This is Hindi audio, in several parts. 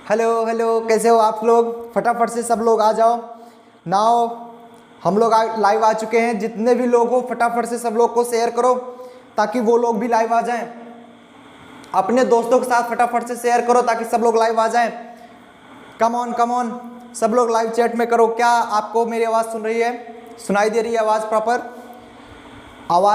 हेलो हेलो, कैसे हो आप लोग? फटाफट से सब लोग आ जाओ। नाउ हम लोग लाइव आ चुके हैं। जितने भी लोग हो फटाफट से सब लोग को शेयर करो ताकि वो लोग भी लाइव आ जाएं। अपने दोस्तों के साथ फटाफट से शेयर करो ताकि सब लोग लाइव आ जाएं। कम ऑन, सब लोग लाइव चैट में करो। क्या आपको मेरी आवाज़ सुन रही है? सुनाई दे रही है? आवाज़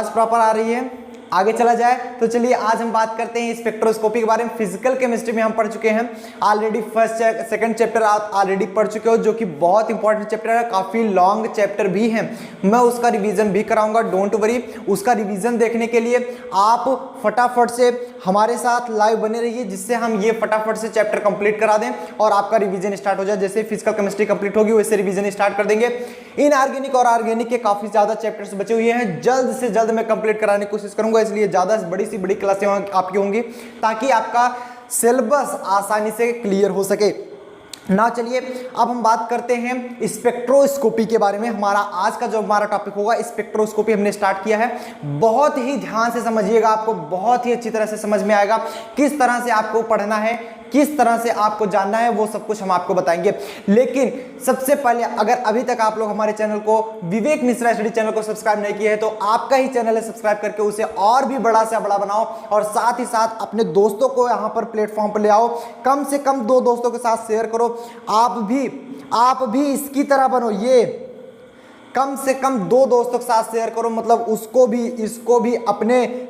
प्रॉपर आ रही है? आगे चला जाए तो चलिए आज हम बात करते हैं स्पेक्ट्रोस्कोपी के बारे में। फिजिकल केमिस्ट्री में हम पढ़ चुके हैं ऑलरेडी। फर्स्ट सेकंड चैप्टर आप ऑलरेडी पढ़ चुके हो, जो कि बहुत इंपॉर्टेंट चैप्टर है, काफ़ी लॉन्ग चैप्टर भी है। मैं उसका रिवीजन भी कराऊंगा, डोंट वरी। उसका रिवीजन देखने के लिए आप फटाफट से हमारे साथ लाइव बने रहिए, जिससे हम ये फटाफट से चैप्टर कंप्लीट करा दें और आपका रिवीजन स्टार्ट हो जाए। जैसे फिजिकल केमिस्ट्री कंप्लीट होगी वैसे रिवीजन स्टार्ट कर देंगे। इनऑर्गेनिक और ऑर्गेनिक के काफ़ी ज़्यादा चैप्टर्स बचे हुए हैं, जल्द से जल्द मैं कंप्लीट कराने की कोशिश करूंगा। इसलिए ज़्यादा बड़ी से बड़ी क्लासें आपकी होंगी ताकि आपका सिलेबस आसानी से क्लियर हो सके ना। चलिए अब हम बात करते हैं स्पेक्ट्रोस्कोपी के बारे में। हमारा आज का जो हमारा टॉपिक होगा स्पेक्ट्रोस्कोपी, हमने स्टार्ट किया है। बहुत ही ध्यान से समझिएगा, आपको बहुत ही अच्छी तरह से समझ में आएगा किस तरह से आपको पढ़ना है, किस तरह से आपको जानना है, वो सब कुछ हम आपको बताएंगे। लेकिन सबसे पहले अगर अभी तक आप लोग हमारे चैनल को विवेक मिश्रा स्टडी चैनल को सब्सक्राइब नहीं किया है तो आपका ही चैनल है, सब्सक्राइब करके उसे और भी बड़ा से बड़ा बनाओ और साथ ही साथ अपने दोस्तों को यहाँ पर प्लेटफॉर्म पर ले आओ। कम से कम 2 दोस्तों के साथ शेयर करो। आप भी इसकी तरह बनो। ये कम से कम 2 दोस्तों के साथ शेयर करो, मतलब उसको भी इसको भी अपने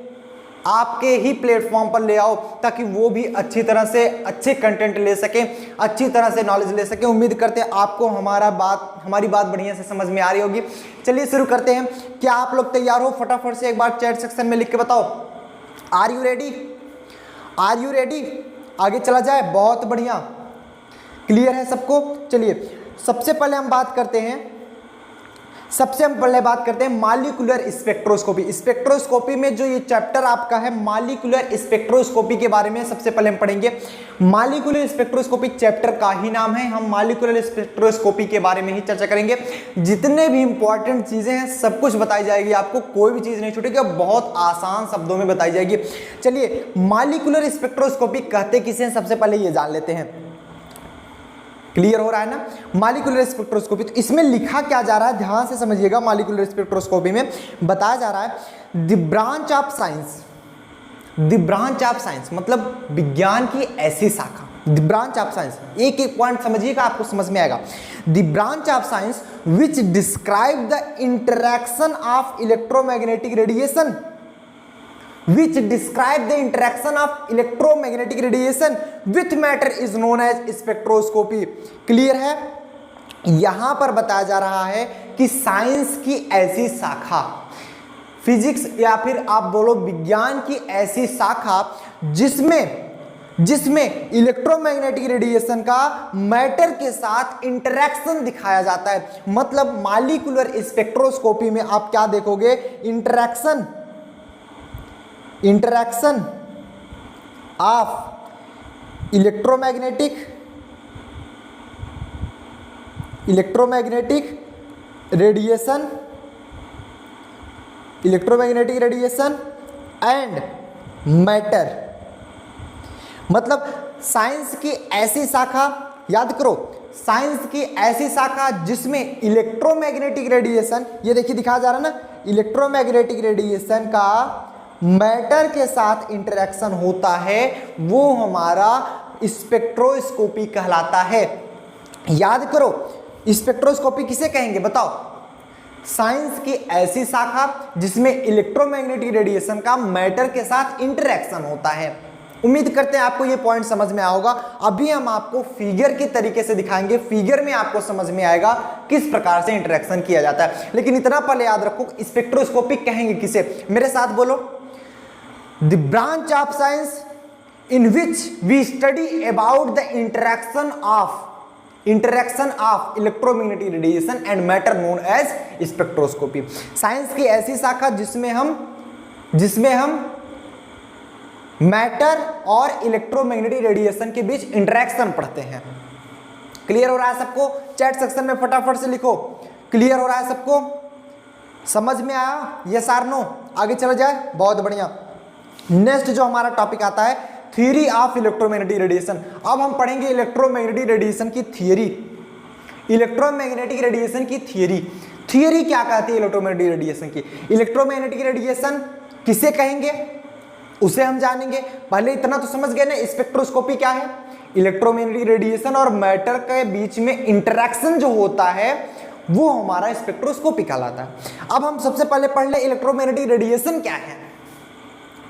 आपके ही प्लेटफॉर्म पर ले आओ ताकि वो भी अच्छी तरह से अच्छे कंटेंट ले सके, अच्छी तरह से नॉलेज ले सके। उम्मीद करते हैं आपको हमारी बात बढ़िया से समझ में आ रही होगी। चलिए शुरू करते हैं। क्या आप लोग तैयार हो? फटाफट से एक बार चैट सेक्शन में लिख के बताओ। Are you ready? आगे चला जाए। बहुत बढ़िया, क्लियर है सबको? चलिए सबसे पहले बात करते हैं मॉलिक्यूलर स्पेक्ट्रोस्कोपी। स्पेक्ट्रोस्कोपी में जो ये चैप्टर आपका है मॉलिक्यूलर स्पेक्ट्रोस्कोपी के बारे में सबसे पहले हम पढ़ेंगे। मॉलिक्यूलर स्पेक्ट्रोस्कोपी चैप्टर का ही नाम है, हम मॉलिक्यूलर स्पेक्ट्रोस्कोपी के बारे में ही चर्चा करेंगे। जितने भी इंपॉर्टेंट चीजें हैं सब कुछ बताई जाएगी आपको, कोई भी चीज नहीं छूटेगी, बहुत आसान शब्दों में बताई जाएगी। चलिए मॉलिक्यूलर स्पेक्ट्रोस्कोपी कहते किसे हैं सबसे पहले ये जान लेते हैं। क्लियर हो रहा है ना? मॉलिक्यूलर स्पेक्ट्रोस्कोपी, तो इसमें लिखा क्या जा रहा है ध्यान से समझिएगा। मॉलिक्यूलर स्पेक्ट्रोस्कोपी में बताया जा रहा है द ब्रांच ऑफ साइंस, मतलब विज्ञान की ऐसी शाखा। द ब्रांच ऑफ साइंस, एक एक पॉइंट समझिएगा, आपको समझ में आएगा। The branch of science which describe the interaction of electromagnetic radiation which describe the interaction of electromagnetic radiation with matter is known as spectroscopy। Clear है? यहां पर बताया जा रहा है कि साइंस की ऐसी शाखा, फिजिक्स या फिर आप बोलो विज्ञान की ऐसी शाखा जिसमें इलेक्ट्रोमैग्नेटिक रेडिएशन का मैटर के साथ इंटरैक्शन दिखाया जाता है। मतलब मॉलिक्यूलर स्पेक्ट्रोस्कोपी में आप क्या देखोगे? Interaction of electromagnetic radiation and matter. मतलब साइंस की ऐसी शाखा, याद करो, साइंस की ऐसी शाखा जिसमें इलेक्ट्रोमैग्नेटिक रेडिएशन, ये देखिए दिखाया जा रहा है ना, इलेक्ट्रोमैग्नेटिक रेडिएशन का मैटर के साथ इंटरेक्शन होता है, वो हमारा स्पेक्ट्रोस्कोपी कहलाता है। याद करो, स्पेक्ट्रोस्कोपी किसे कहेंगे बताओ? साइंस की ऐसी शाखा जिसमें इलेक्ट्रोमैग्नेटिक रेडिएशन का मैटर के साथ इंटरेक्शन होता है। उम्मीद करते हैं आपको ये पॉइंट समझ में आया होगा। अभी हम आपको फिगर के तरीके से दिखाएंगे, फिगर में आपको समझ में आएगा किस प्रकार से इंटरेक्शन किया जाता है। लेकिन इतना पहले याद रखो, स्पेक्ट्रोस्कोपी कहेंगे किसे? मेरे साथ बोलो। The branch of science in which we study about the interaction of electromagnetic radiation and matter known as spectroscopy। Science की ऐसी शाखा जिसमें हम मैटर और इलेक्ट्रोमैग्नेटिक रेडिएशन के बीच इंटरेक्शन पढ़ते हैं। क्लियर हो रहा है सबको? चैट सेक्शन में फटाफट से लिखो। क्लियर हो रहा है सबको? समझ में आया? यस और नो? आगे चला जाए। बहुत बढ़िया। नेक्स्ट जो हमारा टॉपिक आता है थ्योरी ऑफ इलेक्ट्रोमैग्नेटिक रेडिएशन। अब हम पढ़ेंगे इलेक्ट्रोमैग्नेटिक रेडिएशन की थियरी। इलेक्ट्रोमैग्नेटिक रेडिएशन की थियरी, थियरी क्या कहती है इलेक्ट्रोमैग्नेटिक रेडिएशन की? इलेक्ट्रोमैग्नेटिक रेडिएशन किसे कहेंगे उसे हम जानेंगे। पहले इतना तो समझ गए ना, स्पेक्ट्रोस्कोपी क्या है? इलेक्ट्रोमैग्नेटिक रेडिएशन और मैटर के बीच में इंटरेक्शन जो होता है वो हमारा स्पेक्ट्रोस्कोपी कहलाता है। अब हम सबसे पहले पढ़ ले इलेक्ट्रोमैग्नेटिक रेडिएशन क्या है।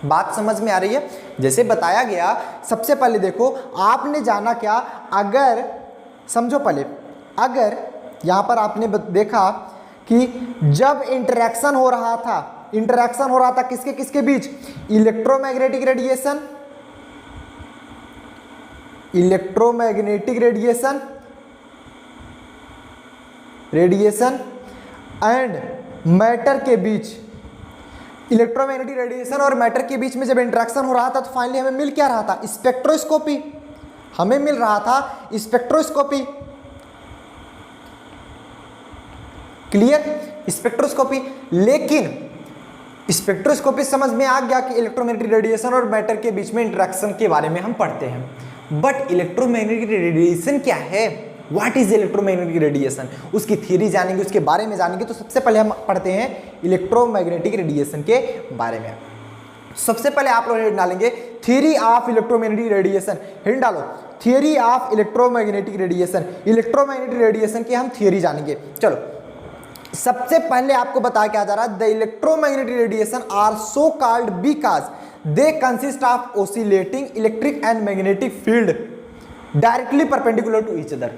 बात समझ में आ रही है? जैसे बताया गया, सबसे पहले देखो आपने जाना क्या, अगर समझो पहले, अगर यहां पर आपने देखा कि जब इंटरेक्शन हो रहा था किसके किसके बीच? Electromagnetic radiation, radiation and matter के बीच। इलेक्ट्रोमैग्नेटिक रेडिएशन और मैटर के बीच में जब इंटरेक्शन हो रहा था तो फाइनली हमें मिल क्या रहा था? स्पेक्ट्रोस्कोपी। हमें मिल रहा था स्पेक्ट्रोस्कोपी। क्लियर? स्पेक्ट्रोस्कोपी। लेकिन स्पेक्ट्रोस्कोपी समझ में आ गया कि इलेक्ट्रोमैग्नेटिक रेडिएशन और मैटर के बीच में इंटरेक्शन के बारे में हम पढ़ते हैं। बट इलेक्ट्रोमैग्नेटिक रेडिएशन क्या है? What is electromagnetic radiation? उसकी थ्योरी जानेंगे, उसके बारे में जानेंगे। तो सबसे पहले हम पढ़ते हैं इलेक्ट्रोमैग्नेटिक रेडिएशन के बारे में। सबसे पहले आप लोग हिंट डालेंगे theory of electromagnetic radiation. Hint डालो theory of electromagnetic radiation. Electromagnetic radiation की हम थ्योरी जानेंगे। चलो सबसे पहले आपको बताया क्या जा रहा है, the electromagnetic radiation are so called because they consist of oscillating electric and magnetic field directly perpendicular to each other.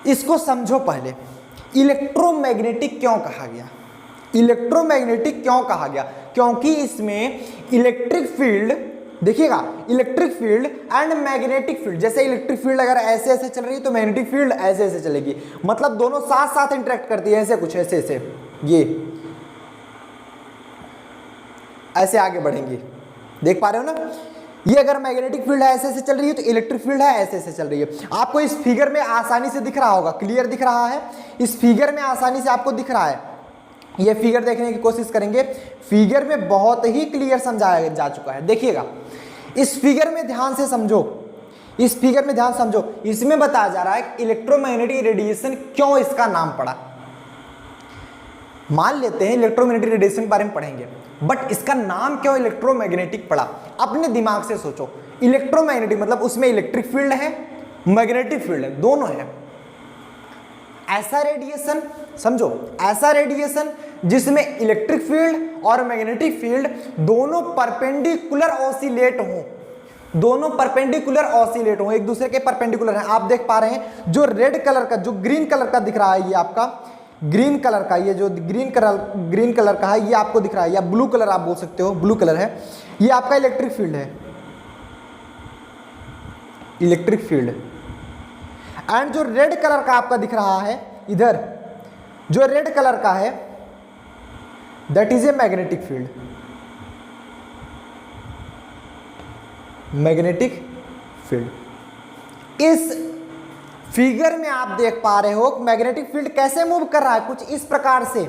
इसको समझो पहले, इलेक्ट्रोमैग्नेटिक क्यों कहा गया? इलेक्ट्रोमैग्नेटिक क्यों कहा गया? क्योंकि इसमें इलेक्ट्रिक फील्ड, देखिएगा, electric field and magnetic field, जैसे इलेक्ट्रिक फील्ड अगर ऐसे ऐसे चल रही है तो मैग्नेटिक फील्ड ऐसे ऐसे चलेगी, मतलब दोनों साथ साथ इंटरेक्ट करती है, ऐसे कुछ ऐसे ऐसे, ये ऐसे आगे बढ़ेंगी। देख पा रहे हो ना? ये अगर मैग्नेटिक फील्ड है ऐसे ऐसे चल रही है तो इलेक्ट्रिक फील्ड है ऐसे ऐसे चल रही है। आपको इस फिगर में आसानी से दिख रहा होगा, क्लियर दिख रहा है? इस फिगर में आसानी से आपको दिख रहा है। ये फिगर देखने की कोशिश करेंगे, फिगर में बहुत ही क्लियर समझाया जा चुका है। देखिएगा, इस फिगर में ध्यान से समझो, इस फिगर में ध्यान समझो। इसमें बताया जा रहा है कि इलेक्ट्रोमैग्नेटिक रेडिएशन क्यों इसका नाम पड़ा। मान लेते हैं इलेक्ट्रोमैग्नेटिक रेडिएशन के बारे में पढ़ेंगे, बट इसका नाम क्यों इलेक्ट्रोमैग्नेटिक पड़ा? अपने दिमाग से सोचो। इलेक्ट्रोमैग्नेटिक मतलब उसमें इलेक्ट्रिक फील्ड है, मैग्नेटिक फील्ड है, दोनों है। ऐसा रेडिएशन समझो, ऐसा रेडिएशन जिसमें इलेक्ट्रिक फील्ड और मैग्नेटिक फील्ड दोनों परपेंडिकुलर ऑसिलेट हों, दोनों परपेंडिकुलर ऑसिलेट हों, एक दूसरे के परपेंडिकुलर हैं। आप देख पा रहे हैं जो रेड कलर का, जो ग्रीन कलर का दिख रहा है, ये आपका ग्रीन कलर का, ये जो ग्रीन कलर का है ये आपको दिख रहा है, या ब्लू कलर आप बोल सकते हो, ब्लू कलर है, ये आपका इलेक्ट्रिक फील्ड है, इलेक्ट्रिक फील्ड। एंड जो रेड कलर का आपका दिख रहा है इधर, जो रेड कलर का है, that is a magnetic field, magnetic field. इस फिगर में आप देख पा रहे हो मैग्नेटिक फील्ड कैसे मूव कर रहा है, कुछ इस प्रकार से,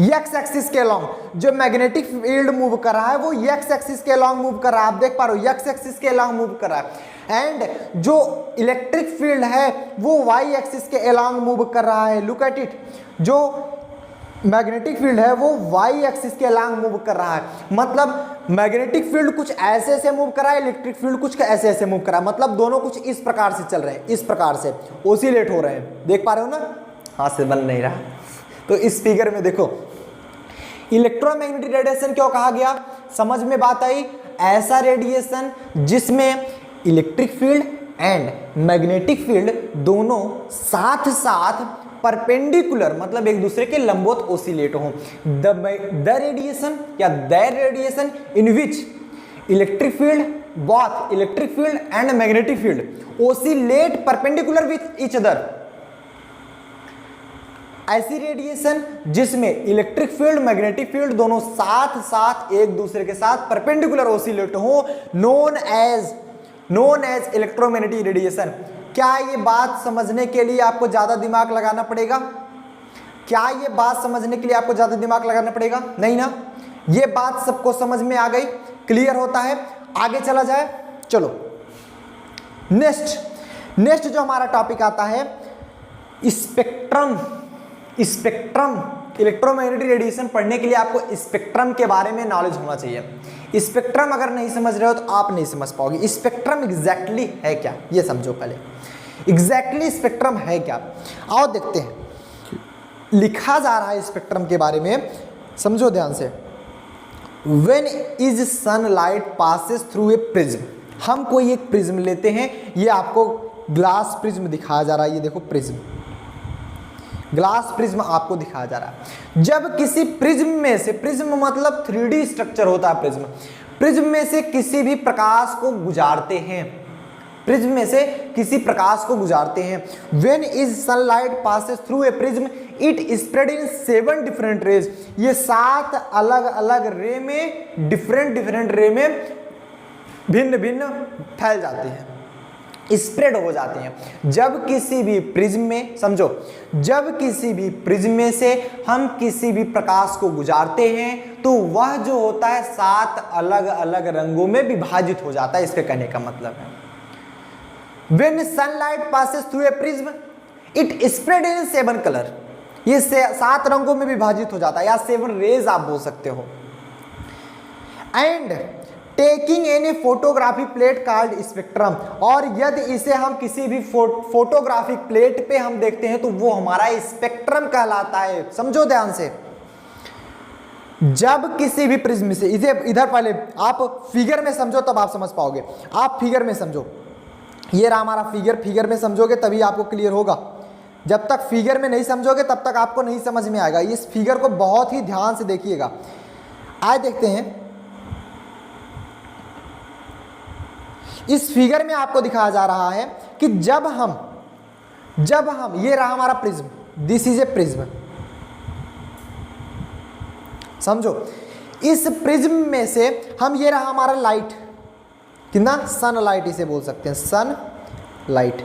एक्स एक्सिस के अलॉन्ग। जो मैग्नेटिक फील्ड मूव कर रहा है वो एक्स एक्सिस के अलॉन्ग मूव कर रहा है, आप देख पा रहे हो एक्स एक्सिस के अलॉन्ग मूव कर रहा है। एंड जो इलेक्ट्रिक फील्ड है वो वाई एक्सिस के अलॉन्ग मूव कर रहा है। लुक एट इट, जो मैग्नेटिक फील्ड है वो वाई एक्सिस के अलॉन्ग मूव कर रहा है, मतलब मैग्नेटिक फील्ड कुछ ऐसे ऐसे मूव कर रहा है, इलेक्ट्रिक फील्ड कुछ ऐसे ऐसे मूव कर रहा है, मतलब दोनों कुछ इस प्रकार से चल रहे हैं, इस प्रकार से ओसिलेट हो रहे हैं। देख पा रहे हो ना? हाथ से बन नहीं रहा। तो इस फिगर में देखो इलेक्ट्रोमैग्नेटिक रेडिएशन क्यों कहा गया, समझ में बात आई? ऐसा रेडिएशन जिसमें electric field and magnetic field दोनों साथ साथ परपेंडिकुलर, मतलब एक दूसरे के लंबवत ओसिलेट हो। द रेडिएशन या that radiation in which electric field, both electric field and magnetic field oscillate perpendicular with each other. ऐसी रेडिएशन जिसमें इलेक्ट्रिक फील्ड, मैग्नेटिक फील्ड दोनों साथ साथ एक दूसरे के साथ परपेंडिकुलर ओसिलेट हो, नोन एज इलेक्ट्रोमैग्नेटिक रेडिएशन। क्या ये बात समझने के लिए आपको ज्यादा दिमाग लगाना पड़ेगा? क्या ये बात समझने के लिए आपको ज्यादा दिमाग लगाना पड़ेगा? नहीं ना, ये बात सबको समझ में आ गई, क्लियर होता है। आगे चला जाए, चलो नेक्स्ट जो हमारा टॉपिक आता है स्पेक्ट्रम। इलेक्ट्रोमैग्नेटिक रेडिएशन पढ़ने के लिए आपको स्पेक्ट्रम के बारे में नॉलेज होना चाहिए। स्पेक्ट्रम अगर नहीं समझ रहे हो तो आप नहीं समझ पाओगे। स्पेक्ट्रम एग्जैक्टली है क्या, ये समझो पहले। एग्जैक्टली स्पेक्ट्रम है क्या, आओ देखते हैं। लिखा जा रहा है स्पेक्ट्रम के बारे में, समझो ध्यान से। When is sunlight passes through a prism, हम कोई एक प्रिज्म लेते हैं, ये आपको ग्लास प्रिज्म दिखाया जा रहा है, ये देखो प्रिज्म, ग्लास प्रिज्म आपको दिखाया जा रहा है। जब किसी प्रिज्म में से, प्रिज्म मतलब 3D स्ट्रक्चर होता है प्रिज्म में से किसी भी प्रकाश को गुजारते हैं, प्रिज्म में से किसी प्रकाश को गुजारते हैं। When is sunlight passes through a prism, it spread in 7 different rays, ये 7 अलग अलग रे में, डिफरेंट रे में भिन्न फैल जाते हैं, स्प्रेड हो जाते हैं। जब किसी भी प्रिज्म में, समझो, जब किसी भी प्रिज्म में से हम किसी भी प्रकाश को गुजारते हैं तो वह जो होता है 7 अलग अलग रंगों में विभाजित हो जाता है, इसके कहने का मतलब है। When sunlight passes through a prism, it spread in 7 color, ये 7 रंगों में विभाजित हो जाता है, या 7 रेज आप बोल सकते हो। And taking any photographic plate called spectrum, और यदि इसे हम किसी भी फोटोग्राफिक प्लेट पे हम देखते हैं तो वो हमारा स्पेक्ट्रम कहलाता है। समझो ध्यान से, जब किसी भी प्रिज्म से, इसे इधर पहले आप फिगर में समझो तब आप समझ पाओगे। आप फिगर में समझो, ये रहा हमारा फिगर में समझोगे तभी आपको क्लियर होगा। जब तक फिगर में नहीं समझोगे तब तक आपको नहीं समझ में आएगा। इस फिगर को बहुत ही ध्यान से देखिएगा। आइए देखते हैं, इस फिगर में आपको दिखाया जा रहा है कि जब हम ये रहा हमारा prism, this is a prism, समझो। इस प्रिज्म में से हम, ये रहा हमारा लाइट, कितना, सनलाइट इसे बोल सकते हैं, सनलाइट।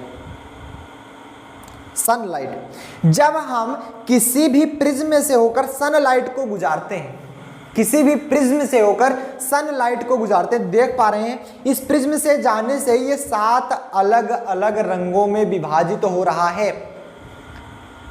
जब हम किसी भी प्रिज्म में से होकर सनलाइट को गुजारते हैं, किसी भी प्रिज्म से होकर सनलाइट को गुजारते हैं, देख पा रहे हैं इस प्रिज्म से जाने से ये 7 अलग अलग रंगों में विभाजित हो रहा है,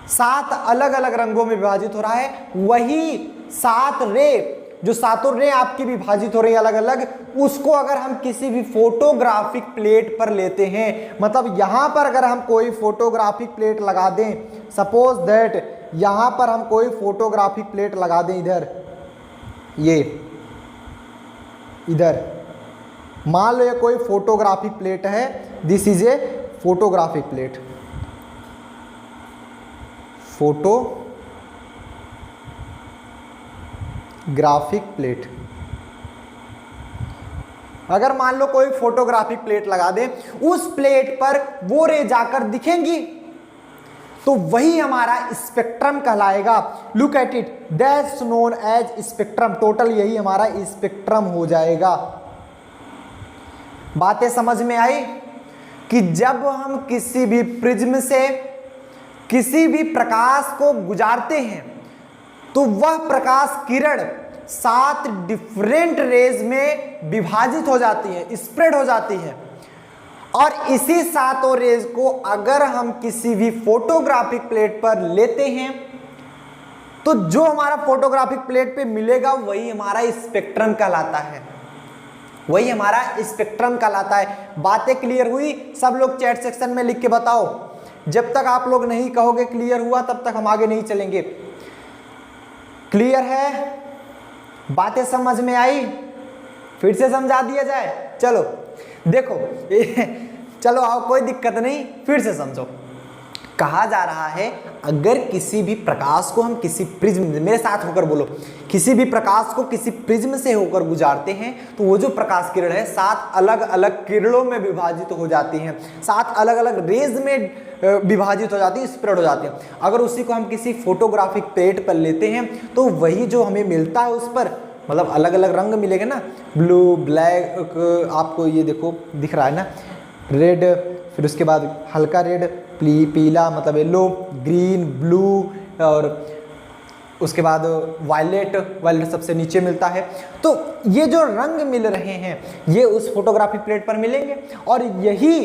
7 अलग अलग रंगों में विभाजित हो रहा है। वही 7 रे, जो 7 रे आपकी विभाजित हो रही है अलग अलग, उसको अगर हम किसी भी फोटोग्राफिक प्लेट पर लेते हैं, मतलब यहां पर अगर हम कोई फोटोग्राफिक प्लेट लगा दें, सपोज दैट यहां पर हम कोई फोटोग्राफिक प्लेट लगा दें, ये इधर मान लो ये कोई फोटोग्राफिक प्लेट है, this is a photographic plate, photographic plate. अगर मान लो कोई फोटोग्राफिक प्लेट लगा दे, उस प्लेट पर वो रे जाकर दिखेंगी तो वही हमारा स्पेक्ट्रम कहलाएगा। Look at it, that's known as spectrum. Total यही हमारा स्पेक्ट्रम हो जाएगा। बातें समझ में आई कि जब हम किसी भी प्रिज्म से किसी भी प्रकाश को गुजारते हैं तो वह प्रकाश किरण 7 डिफरेंट रेज में विभाजित हो जाती है, स्प्रेड हो जाती है। और इसी 7 रेज को अगर हम किसी भी फोटोग्राफिक प्लेट पर लेते हैं तो जो हमारा फोटोग्राफिक प्लेट पे मिलेगा वही हमारा स्पेक्ट्रम कहलाता है, वही हमारा स्पेक्ट्रम कहलाता है। बातें क्लियर हुई? सब लोग चैट सेक्शन में लिख के बताओ। जब तक आप लोग नहीं कहोगे क्लियर हुआ तब तक हम आगे नहीं चलेंगे। क्लियर है? बातें समझ में आई? फिर से समझा दिया जाए? चलो देखो चलो आओ, कोई दिक्कत नहीं, फिर से समझो। कहा जा रहा है अगर किसी भी प्रकाश को हम किसी प्रिज्म, मेरे साथ होकर बोलो, किसी भी प्रकाश को किसी प्रिज्म से होकर गुजारते हैं तो वो जो प्रकाश किरण है 7 अलग अलग किरणों में विभाजित हो जाती हैं, 7 अलग अलग रेज में विभाजित हो जाती है, स्प्रेड हो जाती है। अगर उसी को हम किसी फोटोग्राफिक प्लेट पर लेते हैं तो वही जो हमें मिलता है उस पर, मतलब अलग अलग रंग मिलेगा ना, ब्लू, ब्लैक, आपको ये देखो दिख रहा है ना, रेड, फिर उसके बाद हल्का रेड, पीला मतलब येलो, ग्रीन, ब्लू और उसके बाद वायलेट, वायलेट सबसे नीचे मिलता है। तो ये जो रंग मिल रहे हैं ये उस फोटोग्राफिक प्लेट पर मिलेंगे और यही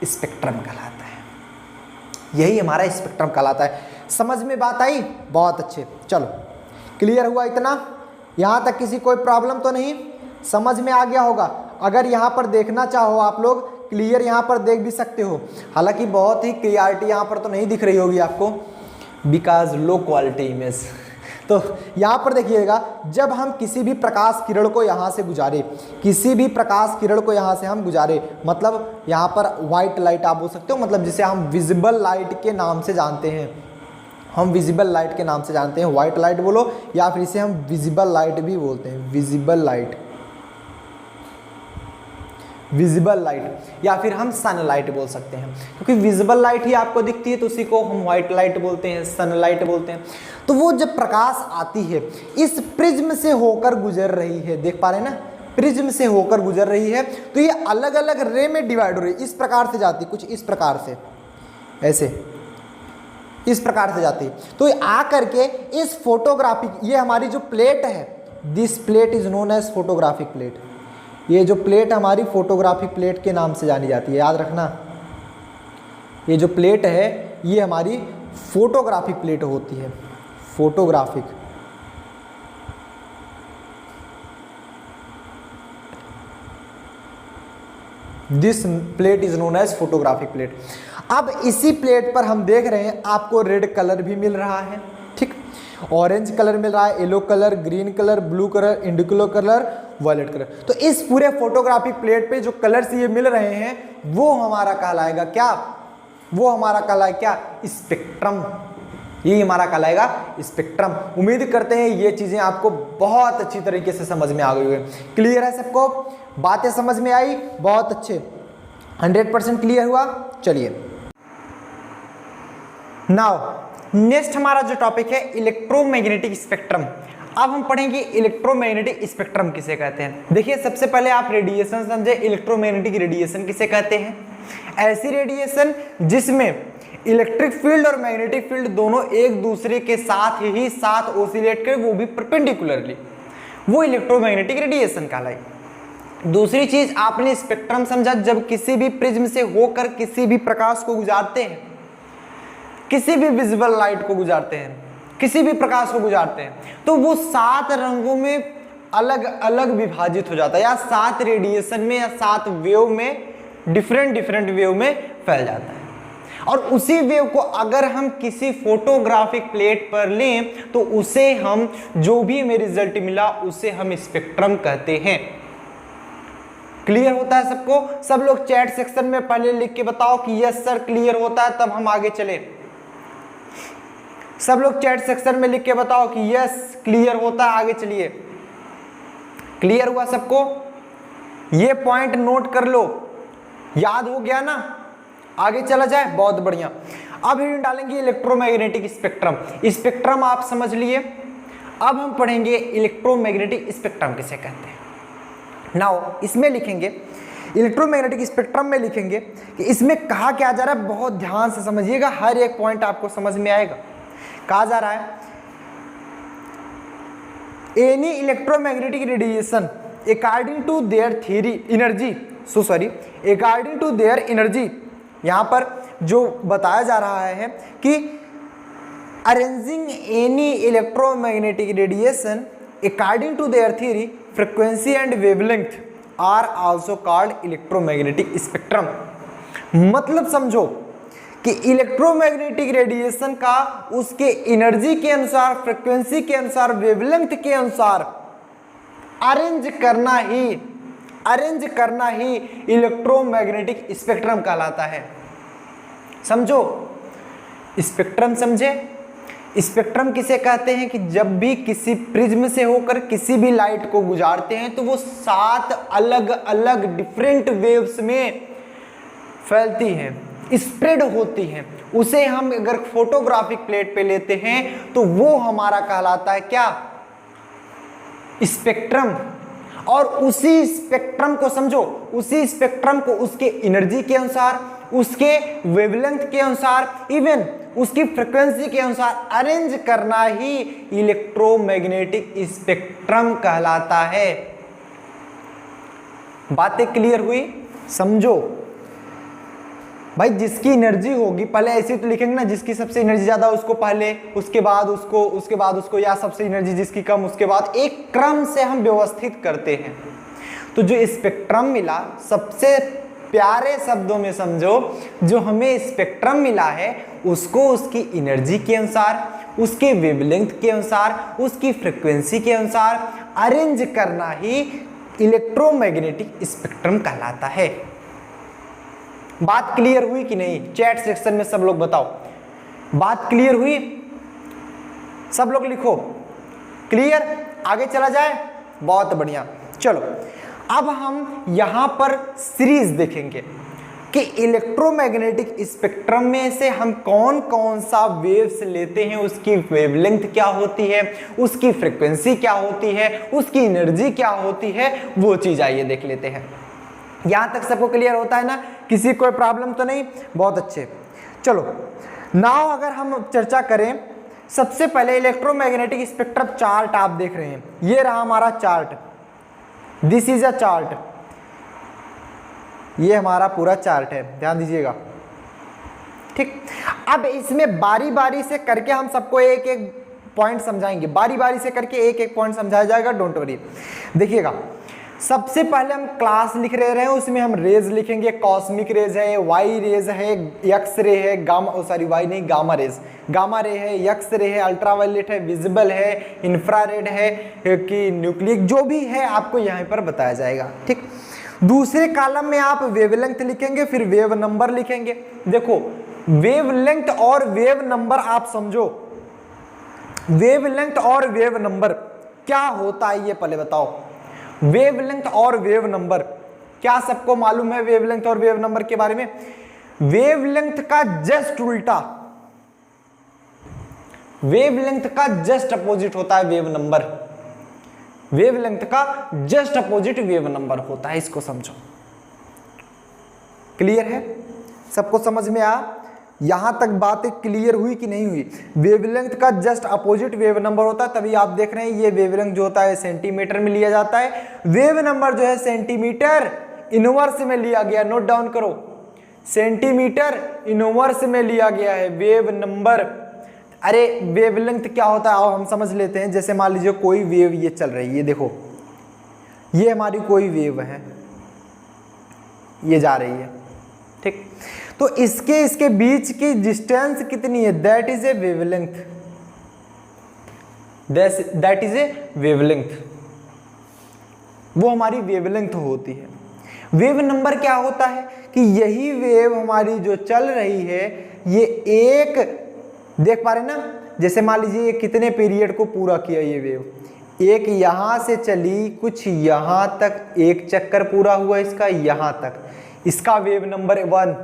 स्पेक्ट्रम कहलाता है, यही हमारा स्पेक्ट्रम कहलाता है। समझ में बात आई? बहुत अच्छे, चलो क्लियर हुआ इतना? यहाँ तक किसी कोई प्रॉब्लम तो नहीं, समझ में आ गया होगा? अगर यहाँ पर देखना चाहो आप लोग क्लियर यहाँ पर देख भी सकते हो, हालांकि बहुत ही क्लियरिटी यहाँ पर तो नहीं दिख रही होगी आपको बिकॉज लो क्वालिटी इमेज। तो यहाँ पर देखिएगा, जब हम किसी भी प्रकाश किरण को यहाँ से गुजारे, किसी भी प्रकाश किरण को यहाँ से हम गुजारे, मतलब यहाँ पर व्हाइट लाइट आप बोल सकते हो, मतलब जिसे हम विजिबल लाइट के नाम से जानते हैं, हम विजिबल लाइट के नाम से जानते हैं, व्हाइट लाइट बोलो या फिर इसे हम विजिबल लाइट भी बोलते हैं, विजिबल लाइट, विजिबल लाइट या फिर हम सनलाइट बोल सकते हैं, क्योंकि विजिबल लाइट ही आपको दिखती है तो उसी को हम व्हाइट लाइट बोलते हैं, सनलाइट बोलते हैं। तो वो जब प्रकाश आती है इस प्रिज्म से होकर गुजर रही है, देख पा रहे हैं ना, प्रिज्म से होकर गुजर रही है, तो ये अलग अलग रे में डिवाइड हो रही है, इस प्रकार से जाती है, कुछ इस प्रकार से, ऐसे इस प्रकार से जाती है। तो आ करके इस फोटोग्राफिक, ये हमारी जो प्लेट है, this plate is known as photographic plate, ये जो प्लेट हमारी फोटोग्राफिक प्लेट के नाम से जानी जाती है, याद रखना। ये जो प्लेट है ये हमारी फोटोग्राफिक प्लेट होती है, photographic. This plate is known as photographic plate. अब इसी प्लेट पर हम देख रहे हैं आपको रेड कलर भी मिल रहा है, ठीक, ऑरेंज कलर मिल रहा है, yellow colour, green colour, blue colour, indigo colour, violet colour. तो इस पूरे फोटोग्राफिक प्लेट पे जो कलर्स ये मिल रहे हैं वो हमारा कहलाएगा क्या? वो हमारा कहलाएगा क्या? स्पेक्ट्रम। ये हमारा कहलाएगा स्पेक्ट्रम। उम्मीद करते हैं ये चीजें आपको बहुत अच्छी तरीके से समझ में आ गई है। क्लियर है सबको? बातें समझ में आई? बहुत अच्छे, 100% क्लियर हुआ। चलिए नाउ नेक्स्ट हमारा जो टॉपिक है इलेक्ट्रोमैग्नेटिक स्पेक्ट्रम। अब हम पढ़ेंगे इलेक्ट्रोमैग्नेटिक स्पेक्ट्रम किसे कहते हैं। देखिए सबसे पहले आप रेडिएशन समझे, इलेक्ट्रोमैग्नेटिक रेडिएशन किसे कहते हैं? ऐसी रेडिएशन जिसमें इलेक्ट्रिक फील्ड और मैग्नेटिक फील्ड दोनों एक दूसरे के साथ ही साथ ओसिलेट करे, वो भी परपेंडिकुलरली, वो इलेक्ट्रोमैग्नेटिक रेडिएशन कहलाई। दूसरी चीज आपने स्पेक्ट्रम समझा, जब किसी भी प्रिज्म से होकर किसी भी प्रकाश को गुजारते हैं, किसी भी विजिबल लाइट को गुजारते हैं, किसी भी प्रकाश को गुजारते हैं, तो वो 7 रंगों में अलग अलग विभाजित हो जाता है, या 7 रेडिएशन में या 7 वेव में, डिफरेंट वेव में फैल जाता है। और उसी वेव को अगर हम किसी फोटोग्राफिक प्लेट पर लें तो उसे हम, जो भी हमें रिजल्ट मिला उसे हम स्पेक्ट्रम कहते हैं। क्लियर होता है सबको? सब लोग चैट सेक्शन में पहले लिख के बताओ कि यस सर क्लियर होता है, तब हम आगे चले। सब लोग चैट सेक्शन में लिख के बताओ कि यस क्लियर होता है, आगे चलिए। क्लियर हुआ सबको? ये पॉइंट नोट कर लो, याद हो गया ना? आगे चला जाए, बहुत बढ़िया। अब हम डालेंगे इलेक्ट्रोमैग्नेटिक स्पेक्ट्रम। स्पेक्ट्रम आप समझ लिए, अब हम पढ़ेंगे इलेक्ट्रोमैग्नेटिक स्पेक्ट्रम किसे कहते हैं। नाउ इसमें लिखेंगे, इलेक्ट्रोमैग्नेटिक स्पेक्ट्रम में लिखेंगे कि इसमें कहा क्या जा रहा है, बहुत ध्यान से समझिएगा, हर एक पॉइंट आपको समझ में आएगा। कहा जा रहा है any electromagnetic radiation according to their theory energy, according to their energy, यहां पर जो बताया जा रहा है कि arranging any electromagnetic radiation according to their theory frequency and wavelength are also called electromagnetic spectrum. मतलब समझो कि इलेक्ट्रोमैग्नेटिक रेडिएशन का उसके एनर्जी के अनुसार, फ्रीक्वेंसी के अनुसार, वेवलेंथ के अनुसार अरेंज करना ही इलेक्ट्रोमैग्नेटिक स्पेक्ट्रम कहलाता है। समझो स्पेक्ट्रम, समझे? स्पेक्ट्रम किसे कहते हैं कि जब भी किसी प्रिज्म से होकर किसी भी लाइट को गुजारते हैं तो वो 7 अलग अलग डिफरेंट वेव्स में फैलती हैं, स्प्रेड होती हैं, उसे हम अगर फोटोग्राफिक प्लेट पे लेते हैं तो वो हमारा कहलाता है क्या? स्पेक्ट्रम। और उसी स्पेक्ट्रम को समझो, उसी स्पेक्ट्रम को उसके एनर्जी के अनुसार, उसके वेवलेंथ के अनुसार, इवन उसकी फ्रिक्वेंसी के अनुसार अरेंज करना ही इलेक्ट्रोमैग्नेटिक स्पेक्ट्रम कहलाता है। बातें क्लियर हुई? समझो भाई, जिसकी एनर्जी होगी, पहले ऐसे तो लिखेंगे ना, जिसकी सबसे एनर्जी ज्यादा उसको पहले, उसके बाद उसको, या सबसे एनर्जी जिसकी कम उसके बाद, एक क्रम से हम व्यवस्थित करते हैं। तो जो स्पेक्ट्रम मिला, सबसे प्यारे शब्दों में समझो, जो हमें स्पेक्ट्रम मिला है उसको उसकी एनर्जी के अनुसार, उसके वेवलेंथ के अनुसार, उसकी फ्रीक्वेंसी के अनुसार अरेंज करना ही इलेक्ट्रोमैग्नेटिक स्पेक्ट्रम कहलाता है। बात क्लियर हुई कि नहीं? चैट सेक्शन में सब लोग बताओ, बात क्लियर हुई? सब लोग लिखो क्लियर। आगे चला जाए, बहुत बढ़िया। चलो अब हम यहां पर सीरीज देखेंगे कि इलेक्ट्रोमैग्नेटिक स्पेक्ट्रम में से हम कौन कौन सा वेव्स लेते हैं, उसकी वेवलेंथ क्या होती है, उसकी फ्रीक्वेंसी क्या होती है, उसकी एनर्जी क्या होती है, वो चीज आइए देख लेते हैं। यहां तक सबको क्लियर होता है ना? किसी कोई प्रॉब्लम तो नहीं? बहुत अच्छे। चलो नाउ अगर हम चर्चा करें, सबसे पहले इलेक्ट्रोमैग्नेटिक स्पेक्ट्रम चार्ट आप देख रहे हैं, ये रहा हमारा chart, this is a chart, ये हमारा पूरा चार्ट है, ध्यान दीजिएगा। ठीक, अब इसमें बारी बारी से करके हम सबको एक एक पॉइंट समझाएंगे, बारी बारी से करके एक एक पॉइंट समझाया जाएगा, डोंट वरी। देखिएगा, सबसे पहले हम क्लास लिख रहे हैं, उसमें हम रेज लिखेंगे, कॉस्मिक रेज है, वाई रेज है, एक्स रे है, वाई नहीं, गामा रेज, गामा रे है, एक्स रे है, अल्ट्रावायलेट है, विजिबल है, इंफ्रारेड है कि न्यूक्लिक, जो भी है आपको यहाँ पर बताया जाएगा। ठीक, दूसरे कॉलम में आप वेवलेंथ लिखेंगे, फिर वेव नंबर लिखेंगे। देखो वेवलेंथ और वेव नंबर आप समझो, वेवलेंथ और वेव नंबर क्या होता है ये पहले बताओ। वेवलेंथ और वेव नंबर क्या सबको मालूम है? वेवलेंथ और वेव नंबर के बारे में, वेवलेंथ का जस्ट उल्टा, वेवलेंथ का जस्ट अपोजिट होता है वेव नंबर, वेवलेंथ का जस्ट अपोजिट वेव नंबर होता है, इसको समझो। क्लियर है? सबको समझ में आया? यहां तक बातें क्लियर हुई कि नहीं हुई? वेवलेंथ का जस्ट अपोजिट वेव नंबर होता है, तभी आप देख रहे हैं ये वेवलेंथ जो होता है सेंटीमीटर में लिया जाता है, वेव नंबर जो है सेंटीमीटर इनवर्स में लिया गया, नोट डाउन करो, सेंटीमीटर इनवर्स में लिया गया है वेव नंबर। अरे वेवलेंथ क्या होता है आओ हम समझ लेते हैं। जैसे मान लीजिए कोई वेव ये चल रही है, ये देखो, ये हमारी कोई वेव है, ये जा रही है, ठीक, तो इसके बीच की डिस्टेंस कितनी है? That is a wavelength, that is a wavelength, वो हमारी वेवलेंथ होती है। वेव नंबर क्या होता है कि यही वेव हमारी जो चल रही है, ये एक, देख पा रहे ना, जैसे मान लीजिए ये कितने पीरियड को पूरा किया ये वेव, एक यहां से चली, कुछ यहां तक, एक चक्कर पूरा हुआ इसका यहां तक, इसका वेव नंबर 1,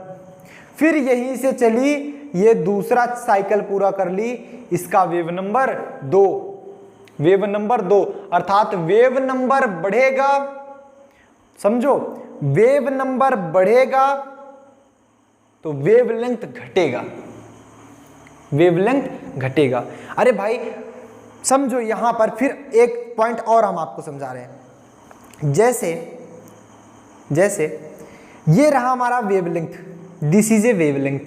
फिर यहीं से चली, ये दूसरा साइकिल पूरा कर ली, इसका वेव नंबर 2, वेव नंबर 2, अर्थात वेव नंबर बढ़ेगा, समझो, वेव नंबर बढ़ेगा तो वेवलेंथ घटेगा, वेवलेंथ घटेगा। अरे भाई समझो, यहां पर फिर एक पॉइंट और हम आपको समझा रहे हैं। जैसे ये रहा हमारा wavelength, this is a wavelength.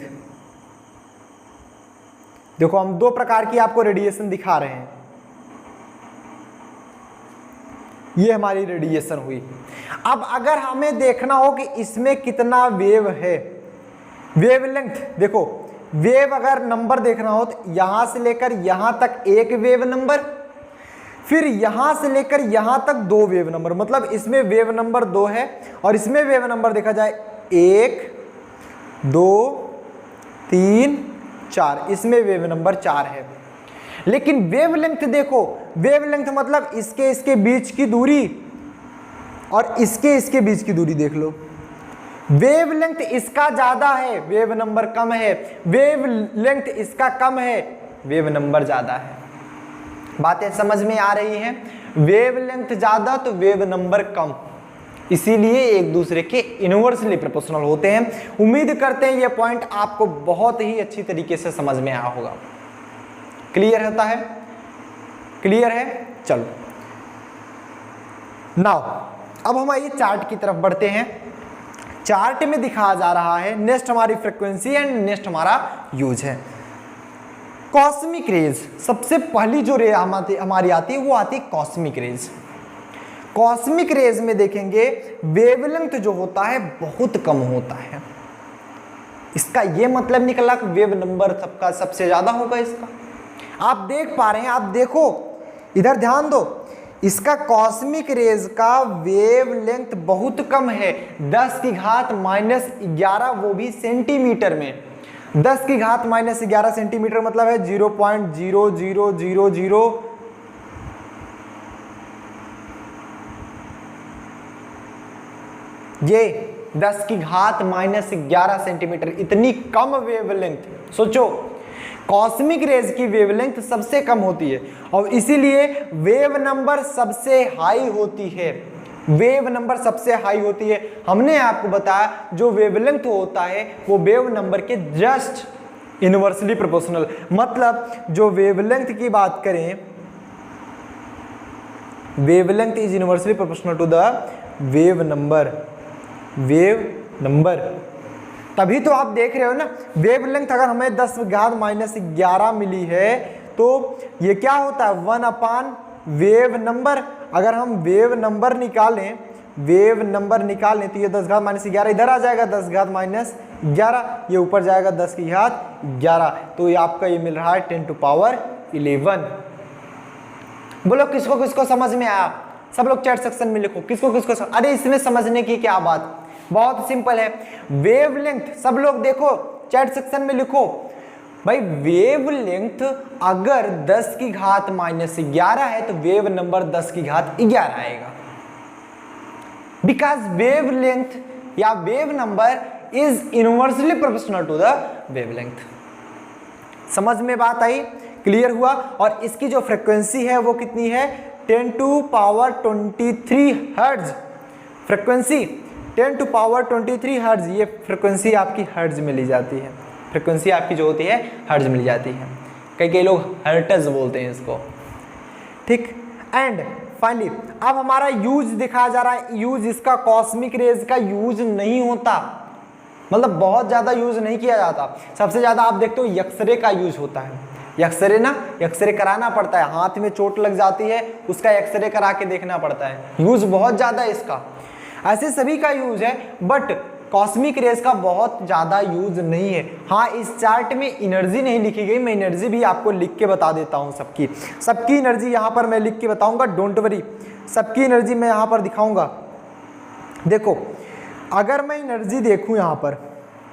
देखो हम दो प्रकार की आपको रेडिएशन दिखा रहे हैं, ये हमारी रेडिएशन हुई। अब अगर हमें देखना हो कि इसमें कितना वेव है, वेवलेंथ देखो, वेव अगर नंबर देखना हो तो यहां से लेकर यहां तक एक वेव नंबर, फिर यहां से लेकर यहां तक 2 वेव नंबर, मतलब इसमें वेव नंबर 2 है और इसमें वेव नंबर देखा जाए 1 2 3 4, इसमें वेव नंबर 4 है। लेकिन वेवलेंथ देखो, वेवलेंथ मतलब इसके बीच की दूरी और इसके बीच की दूरी देख लो, वेवलेंथ इसका ज्यादा है, वेव नंबर कम है, वेवलेंथ इसका कम है, वेव नंबर ज्यादा है। बातें समझ में आ रही हैं? वेवलेंथ ज्यादा तो वेव नंबर कम, इसीलिए एक दूसरे के इनवर्सली प्रोपोर्शनल होते हैं। उम्मीद करते हैं ये पॉइंट आपको बहुत ही अच्छी तरीके से समझ में आया होगा। क्लियर होता है? क्लियर है? चलो नाउ अब हम आइए चार्ट की तरफ बढ़ते हैं। चार्ट में दिखाया जा रहा है नेक्स्ट हमारी फ्रीक्वेंसी एंड नेक्स्ट हमारा यूज है कॉस्मिक रेज। सबसे पहली जो रे हमारी आती है वो आती है कॉस्मिक रेज। कॉस्मिक रेज में देखेंगे वेवलेंथ जो होता है बहुत कम होता है। इसका ये मतलब निकला कि वेव नंबर सबका सबसे ज्यादा होगा। इसका आप देख पा रहे हैं, आप देखो इधर ध्यान दो, इसका कॉस्मिक रेज का वेवलेंथ बहुत कम है, 10 की घात -11, वो भी सेंटीमीटर में। 10 की घात -11 सेंटीमीटर मतलब है 0.0000 ये 10 की घात -11 सेंटीमीटर, इतनी कम वेवलेंथ। सोचो कॉस्मिक रेज की वेवलेंथ सबसे कम होती है और इसीलिए वेव नंबर सबसे हाई होती है। वेव नंबर सबसे हाई होती है। हमने आपको बताया जो वेवलेंथ होता है वो वेव नंबर के जस्ट इनवर्सली प्रोपोर्शनल, मतलब जो वेवलेंथ की बात करें, wavelength is inversely proportional to the wave number. Wave number तभी तो आप देख रहे हो ना, वेवलेंथ अगर हमें 10 की घात -11 मिली है तो ये क्या होता है 1 वेव नंबर। अगर हम वेव नंबर निकालें, वेव नंबर निकालें तो ये 10 घात -11 इधर आ जाएगा, 10 घात -11 ये ऊपर जाएगा 10 की घात 11, तो ये आपका ये मिल रहा है 10⁻11। बोलो किसको किसको समझ में आया? सब लोग चैट सेक्शन में लिखो किसको किसको अरे इसमें समझने की क्या बात, बहुत सिंपल है। वेवलेंथ सब लोग देखो चैट सेक्शन में लिखो भाई, वेवलेंथ अगर 10 की घात -11 है तो वेव नंबर 10 की घात 11 आएगा। बिकॉज वेवलेंथ या wave number is inversely proportional to the wavelength. समझ में बात आई? क्लियर हुआ? और इसकी जो फ्रीक्वेंसी है वो कितनी है 10⁻23 हर्ट्ज। फ्रीक्वेंसी 10⁻23 हर्ट्ज, ये फ्रीक्वेंसी आपकी हर्ट्ज में ली जाती है। फ्रीक्वेंसी आपकी जो होती है हर्ट्ज में ली जाती है, कई लोग हर्ट्ज बोलते हैं इसको, ठीक। एंड फाइनली अब हमारा यूज दिखाया जा रहा है। यूज इसका कॉस्मिक रेज का यूज नहीं होता, मतलब बहुत ज्यादा यूज नहीं किया जाता। सबसे ज्यादा आप देखते हो एक्सरे का यूज होता है। एक्सरे ना, एक्सरे कराना पड़ता है, हाथ में चोट लग जाती है उसका एक्सरे करा के देखना पड़ता है। यूज बहुत ज्यादा है इसका, ऐसे सभी का यूज है, बट कॉस्मिक रेज का बहुत ज्यादा यूज नहीं है। हाँ इस चार्ट में एनर्जी नहीं लिखी गई, मैं एनर्जी भी आपको लिख के बता देता हूँ। सबकी एनर्जी यहाँ पर मैं लिख के बताऊंगा, डोंट वरी, सबकी एनर्जी मैं यहाँ पर दिखाऊंगा। देखो अगर मैं एनर्जी देखूँ यहाँ पर,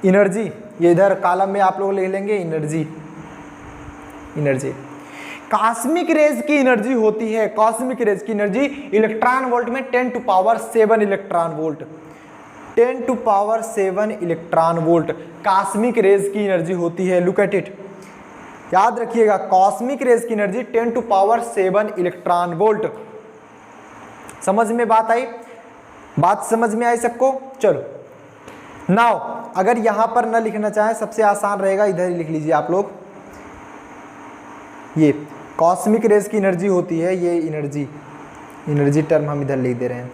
एनर्जी ये इधर कॉलम में आप लोग लिख लेंगे एनर्जी। एनर्जी कॉस्मिक रेज की एनर्जी होती है, कॉस्मिक रेज की एनर्जी इलेक्ट्रॉन वोल्ट में 10⁻7 electron volt, 10⁻7 electron volt cosmic rays की एनर्जी होती है। लुक एट इट, याद रखिएगा कॉस्मिक रेज की एनर्जी 10⁻7 इलेक्ट्रॉन वोल्ट। समझ में बात आई? बात समझ में आई सबको? चलो नाउ अगर यहां पर न लिखना चाहें सबसे आसान रहेगा, इधर ही लिख लीजिए आप लोग। ये कॉस्मिक रेज की एनर्जी होती है, ये एनर्जी टर्म हम इधर लिख दे रहे हैं,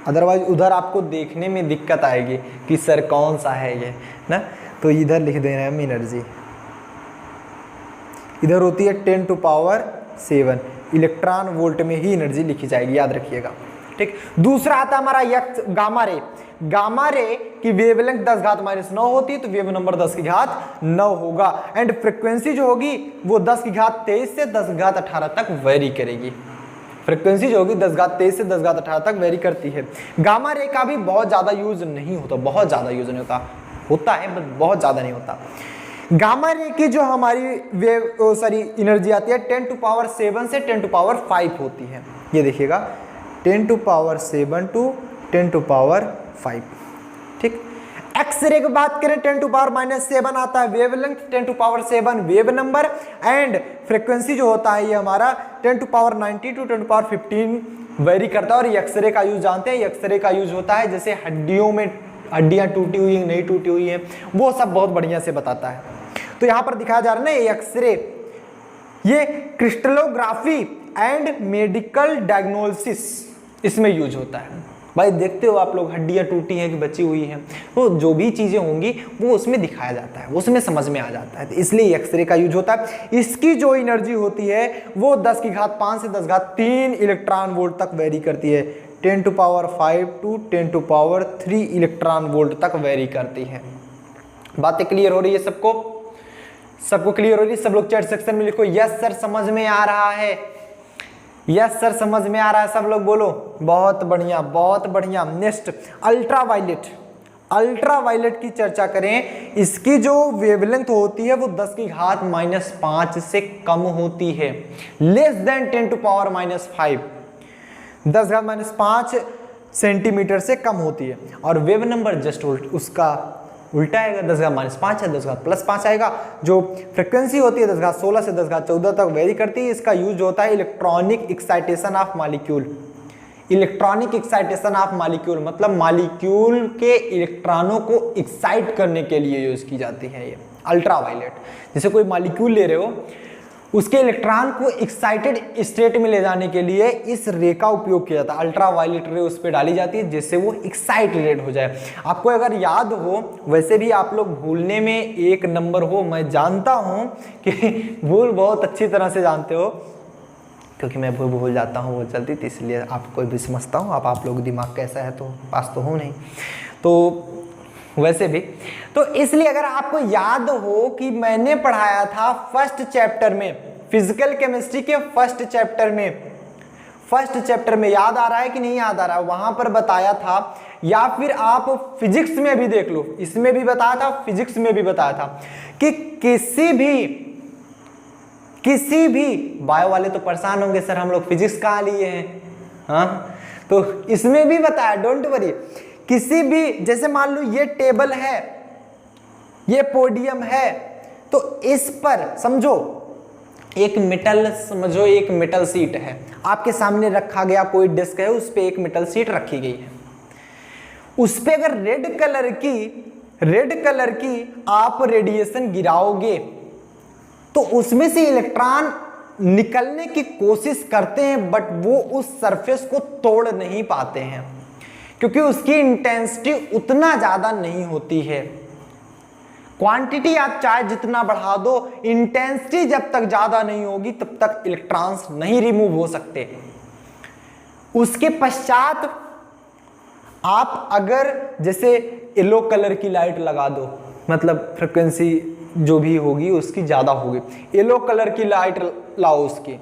अदरवाइज उधर आपको देखने में दिक्कत आएगी कि सर कौन सा है ये ना, तो इधर लिख दे रहे हैं हम एनर्जी। इधर होती है 10⁻7 इलेक्ट्रॉन वोल्ट में ही एनर्जी लिखी जाएगी, याद रखिएगा, ठीक। दूसरा आता है हमारा गामा रे। गामा रे की वेवलेंथ 10 घात -9 होती है तो वेव नंबर 10 की घात 9 होगा। एंड फ्रीक्वेंसी जो होगी वो 10 की घात 23 से 10 घात 18 तक वेरी करेगी। फ्रीक्वेंसी जो होगी 10 घात 23 से 10 घात 18 तक वेरी करती है। गामा रे का भी बहुत ज्यादा यूज नहीं होता, बहुत ज्यादा यूज नहीं होता है बट बहुत ज्यादा नहीं होता। गामा रे की जो हमारी एनर्जी आती है 10⁻7 से 10⁵ होती है। ये देखिएगा 10⁻7 to 10⁵, ठीक। एक्सरे की बात करें 10⁻⁻7 आता है wavelength, 10⁻7 wave number, and frequency जो होता है ये हमारा 10⁻90 to 10⁻15 वेरी करता है। और एक्सरे का यूज जानते हैं, एक्सरे का यूज होता है जैसे हड्डियों में हड्डियां टूटी हुई हैं, नहीं टूटी हुई हैं, वो सब बहुत बढ़िया से बताता है। तो यहाँ पर दिखाया जा रहा है ना एक्सरे, ये क्रिस्टलोग्राफी एंड मेडिकल डायग्नोसिस इसमें यूज होता है। भाई देखते हो आप लोग हड्डियां टूटी हैं कि बची हुई हैं, तो जो भी चीजें होंगी वो उसमें दिखाया जाता है, उसमें समझ में आ जाता है, तो इसलिए एक्सरे का यूज होता है। इसकी जो एनर्जी होती है वो 10⁵ से 10⁻³ इलेक्ट्रॉन वोल्ट तक वेरी करती है। 10⁵ to 10⁻³ इलेक्ट्रॉन वोल्ट तक वेरी करती है। बातें क्लियर हो रही है सबको? सबको क्लियर हो रही है? सब लोग चैट सेक्शन में लिखो यस सर समझ में आ रहा है, यस सर समझ में आ रहा है, सब लोग बोलो। बहुत बढ़िया, बहुत बढ़िया। नेक्स्ट अल्ट्रावायलेट, अल्ट्रावायलेट की चर्चा करें। इसकी जो वेवलेंथ होती है वो 10⁻⁻5 से कम होती है, लेस देन 10⁻⁻5, 10⁻⁻5 सेंटीमीटर से कम होती है। और वेव नंबर जस्ट उसका उल्टा आएगा, 10⁻⁻5 है, 10⁻+5 आएगा। जो फ्रिक्वेंसी होती है 10⁻16 से 10⁻14 तक वेरी करती है। इसका यूज होता है electronic excitation of molecule. Electronic excitation of molecule मतलब मॉलिक्यूल के इलेक्ट्रॉनों को एक्साइट करने के लिए यूज की जाती है ये अल्ट्रावायलेट। जैसे कोई मॉलिक्यूल ले रहे हो, उसके इलेक्ट्रॉन को एक्साइटेड स्टेट में ले जाने के लिए इस रे का उपयोग किया जाता है। अल्ट्रावायलेट रे उस पर डाली जाती है जिससे वो एक्साइटेड हो जाए। आपको अगर याद हो, वैसे भी आप लोग भूलने में एक नंबर हो, मैं जानता हूं कि भूल बहुत अच्छी तरह से जानते हो, क्योंकि मैं भूल जाता हूँ बहुत जल्दी, तो इसलिए आपको भी समझता हूँ। अब आप लोग दिमाग कैसा है तो पास तो हो नहीं, तो वैसे भी तो इसलिए अगर आपको याद हो कि मैंने पढ़ाया था फर्स्ट चैप्टर में, फिजिकल केमिस्ट्री के फर्स्ट चैप्टर में याद आ रहा है कि नहीं याद आ रहा है? वहां पर बताया था, या फिर आप फिजिक्स में भी देख लो, इसमें भी बताया था, फिजिक्स में भी बताया था कि किसी भी बायो वाले तो परेशान होंगे सर हम लोग फिजिक्स कहाँ लिए हैं, हाँ, तो इसमें भी बताया, डोंट वरी। किसी भी, जैसे मान लो ये टेबल है, ये पोडियम है, तो इस पर समझो एक मेटल सीट है, आपके सामने रखा गया कोई डिस्क है, उस पे एक मेटल सीट रखी गई है। उस पे अगर रेड कलर की आप रेडिएशन गिराओगे तो उसमें से इलेक्ट्रॉन निकलने की कोशिश करते हैं, बट वो उस सरफेस को तोड़ नहीं पाते हैं क्योंकि उसकी इंटेंसिटी उतना ज्यादा नहीं होती है। क्वांटिटी आप चाहे जितना बढ़ा दो, इंटेंसिटी जब तक ज्यादा नहीं होगी तब तक इलेक्ट्रॉन्स नहीं रिमूव हो सकते। उसके पश्चात आप अगर जैसे येलो कलर की लाइट लगा दो, मतलब फ्रिक्वेंसी जो भी होगी उसकी ज्यादा होगी, येलो कलर की लाइट लाओ, उसकी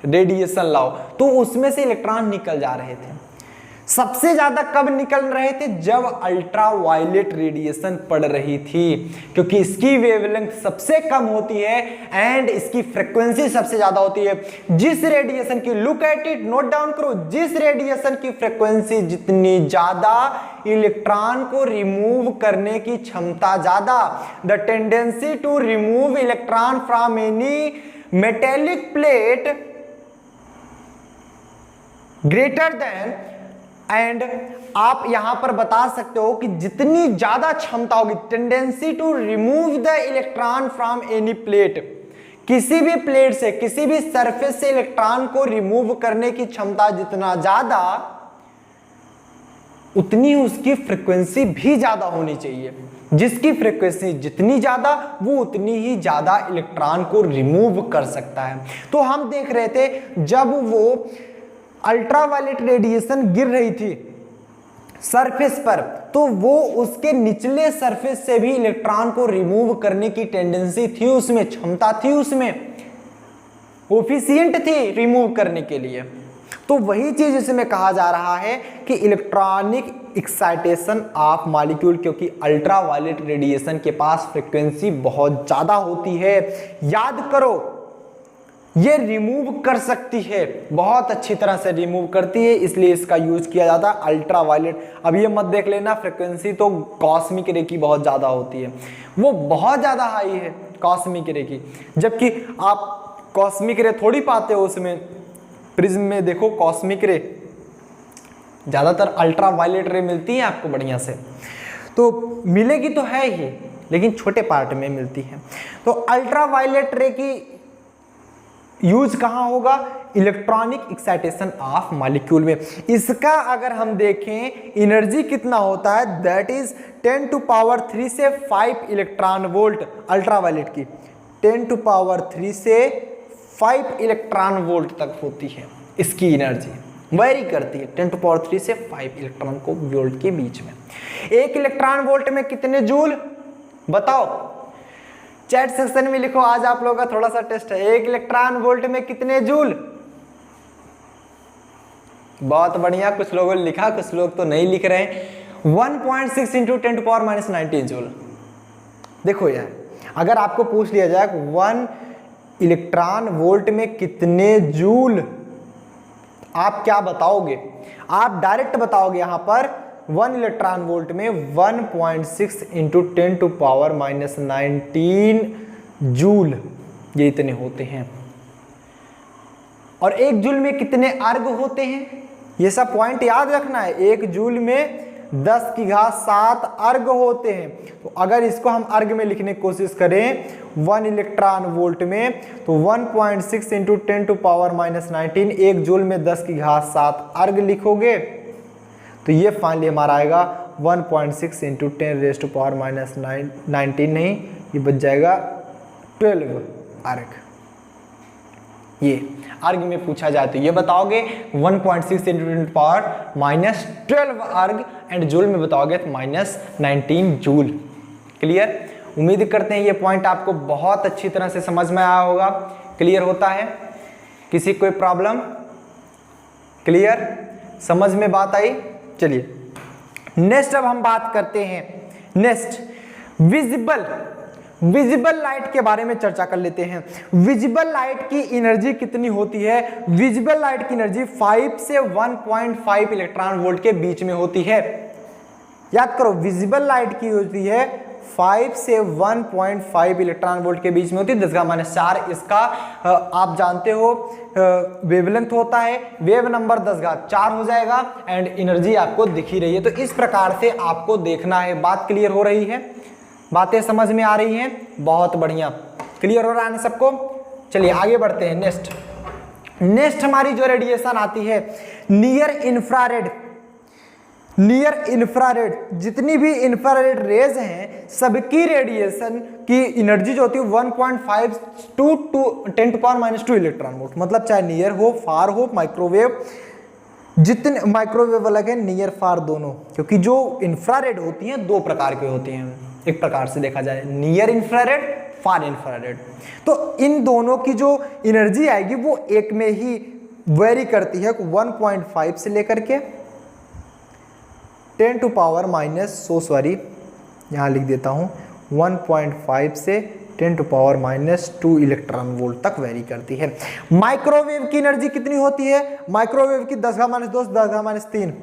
रेडिएशन लाओ, तो उसमें से इलेक्ट्रॉन निकल जा रहे थे। सबसे ज्यादा कब निकल रहे थे? जब अल्ट्रावायलेट रेडिएशन पड़ रही थी, क्योंकि इसकी वेवलेंथ सबसे कम होती है एंड इसकी फ्रीक्वेंसी सबसे ज्यादा होती है। जिस रेडिएशन की, look at it, note down करो, जिस रेडिएशन की फ्रीक्वेंसी जितनी ज्यादा, इलेक्ट्रॉन को रिमूव करने की क्षमता ज्यादा। The tendency to remove electron from any metallic plate greater than, and आप यहां पर बता सकते हो कि जितनी ज्यादा क्षमता होगी, tendency to remove the electron from any plate, किसी भी प्लेट से, किसी भी सरफेस से इलेक्ट्रॉन को रिमूव करने की क्षमता जितना ज्यादा, उतनी उसकी फ्रीक्वेंसी भी ज्यादा होनी चाहिए। जिसकी फ्रीक्वेंसी जितनी ज्यादा, वो उतनी ही ज्यादा इलेक्ट्रॉन को रिमूव कर सकता है। तो हम देख रहे थे जब वो अल्ट्रावायलेट रेडिएशन गिर रही थी सरफेस पर, तो वो उसके निचले सरफेस से भी इलेक्ट्रॉन को रिमूव करने की टेंडेंसी थी, उसमें क्षमता थी, उसमें एफिशिएंट थी रिमूव करने के लिए। तो वही चीज इसमें कहा जा रहा है कि इलेक्ट्रॉनिक एक्साइटेशन ऑफ मॉलिक्यूल, क्योंकि अल्ट्रावायलेट रेडिएशन के पास फ्रीक्वेंसी बहुत ज्यादा होती है। याद करो, ये रिमूव कर सकती है, बहुत अच्छी तरह से रिमूव करती है, इसलिए इसका यूज किया जाता है अल्ट्रावायलेट। अब ये मत देख लेना फ्रीक्वेंसी तो कॉस्मिक रे की बहुत ज्यादा होती है, वो बहुत ज्यादा हाई है कॉस्मिक रे की, जबकि आप कॉस्मिक रे थोड़ी पाते हो उसमें, प्रिज्म में देखो कॉस्मिक रे, ज़्यादातर अल्ट्रा वायलेट रे मिलती है आपको बढ़िया से, तो मिलेगी तो है ही लेकिन छोटे पार्ट में मिलती है। तो अल्ट्रा वायलेट रे की यूज कहाँ होगा? इलेक्ट्रॉनिक एक्साइटेशन ऑफ मॉलिक्यूल में। इसका अगर हम देखें एनर्जी कितना होता है, दैट इज 10⁻³ से 5 इलेक्ट्रॉन वोल्ट। अल्ट्रा वायलेट की 10⁻³ से 5 इलेक्ट्रॉन वोल्ट तक होती है इसकी एनर्जी, वेरी करती है 10⁻³ से 5 इलेक्ट्रॉन को वोल्ट के बीच में। 1 इलेक्ट्रॉन वोल्ट में कितने जूल बताओ? चैट सेक्शन में लिखो, आज आप लोगों का थोड़ा सा टेस्ट है। 1 इलेक्ट्रॉन वोल्ट में कितने जूल? बहुत बढ़िया, कुछ लोगों ने लिखा, कुछ लोग तो नहीं लिख रहे हैं। 1.6 × 10⁻⁻19 जूल। देखो यार, अगर आपको पूछ लिया जाए 1 इलेक्ट्रॉन वोल्ट में कितने जूल, आप क्या बताओगे? आप डायरेक्ट बताओगे यहां पर 1 इलेक्ट्रॉन वोल्ट में 1.6 × 10⁻⁻19 जूल, ये इतने होते हैं। और 1 जूल में कितने अर्ग होते हैं, ये सब पॉइंट याद रखना है। 1 जूल में 10⁻7 अर्ग होते हैं। तो अगर इसको हम अर्ग में लिखने की कोशिश करें 1 इलेक्ट्रॉन वोल्ट में, तो 1.6 × 10⁻⁻19, 1 जूल में 10⁻7 अर्ग लिखोगे तो ये फाइनली हमारा आएगा 1.6 × 10⁻⁻19 नहीं, ये बच जाएगा 12 अर्ग। ये अर्ग में पूछा जाए तो ये बताओगे 1.6 × 10⁻⁻12 अर्ग, एंड जूल में बताओगे तो -19 जूल। क्लियर? उम्मीद करते हैं ये पॉइंट आपको बहुत अच्छी तरह से समझ में आया होगा। क्लियर होता है? किसी कोई प्रॉब्लम? क्लियर? समझ में बात आई? चलिए नेक्स्ट अब हम बात करते हैं, नेक्स्ट विजिबल लाइट के बारे में चर्चा कर लेते हैं। विजिबल लाइट की एनर्जी कितनी होती है? विजिबल लाइट की एनर्जी 5 से 1.5 इलेक्ट्रॉन वोल्ट के बीच में होती है। याद करो, विजिबल लाइट की होती है 5 से 1.5 इलेक्ट्रॉन वोल्ट के बीच में होती है। 10⁻⁴ इसका आप जानते हो वेवलेंथ होता है, वेव नंबर 10⁴ हो जाएगा, एंड एनर्जी आपको दिख ही रही है। तो इस प्रकार से आपको देखना है। बात क्लियर हो रही है? बातें समझ में आ रही हैं? बहुत बढ़िया, क्लियर हो रहा है ना सबको? चलिए आगे बढ़ते हैं। नेक्स्ट हमारी जो रेडिएशन आती है नियर इंफ्रारेड। नियर इंफ्रारेड, जितनी भी इंफ्रारेड रेज हैं सबकी रेडिएशन की एनर्जी जो होती है 1.5 to 10⁻⁻² इलेक्ट्रॉन वोल्ट। मतलब चाहे नियर हो, फार हो, माइक्रोवेव, जितने माइक्रोवेव अलग है, नियर फार दोनों, क्योंकि जो इंफ्रारेड होती हैं 2 प्रकार की होती हैं। एक प्रकार से देखा जाए नियर इंफ्रारेड, फार इंफ्रारेड। तो इन दोनों की जो एनर्जी आएगी वो एक में ही वेरी करती है, 1.5 से लेकर के 10⁻⁻, यहाँ लिख देता हूँ 1.5 से 10⁻⁻² इलेक्ट्रॉन वोल्ट तक वेरी करती है। माइक्रोवेव की एनर्जी कितनी होती है? माइक्रोवेव की 10⁻², 10⁻3,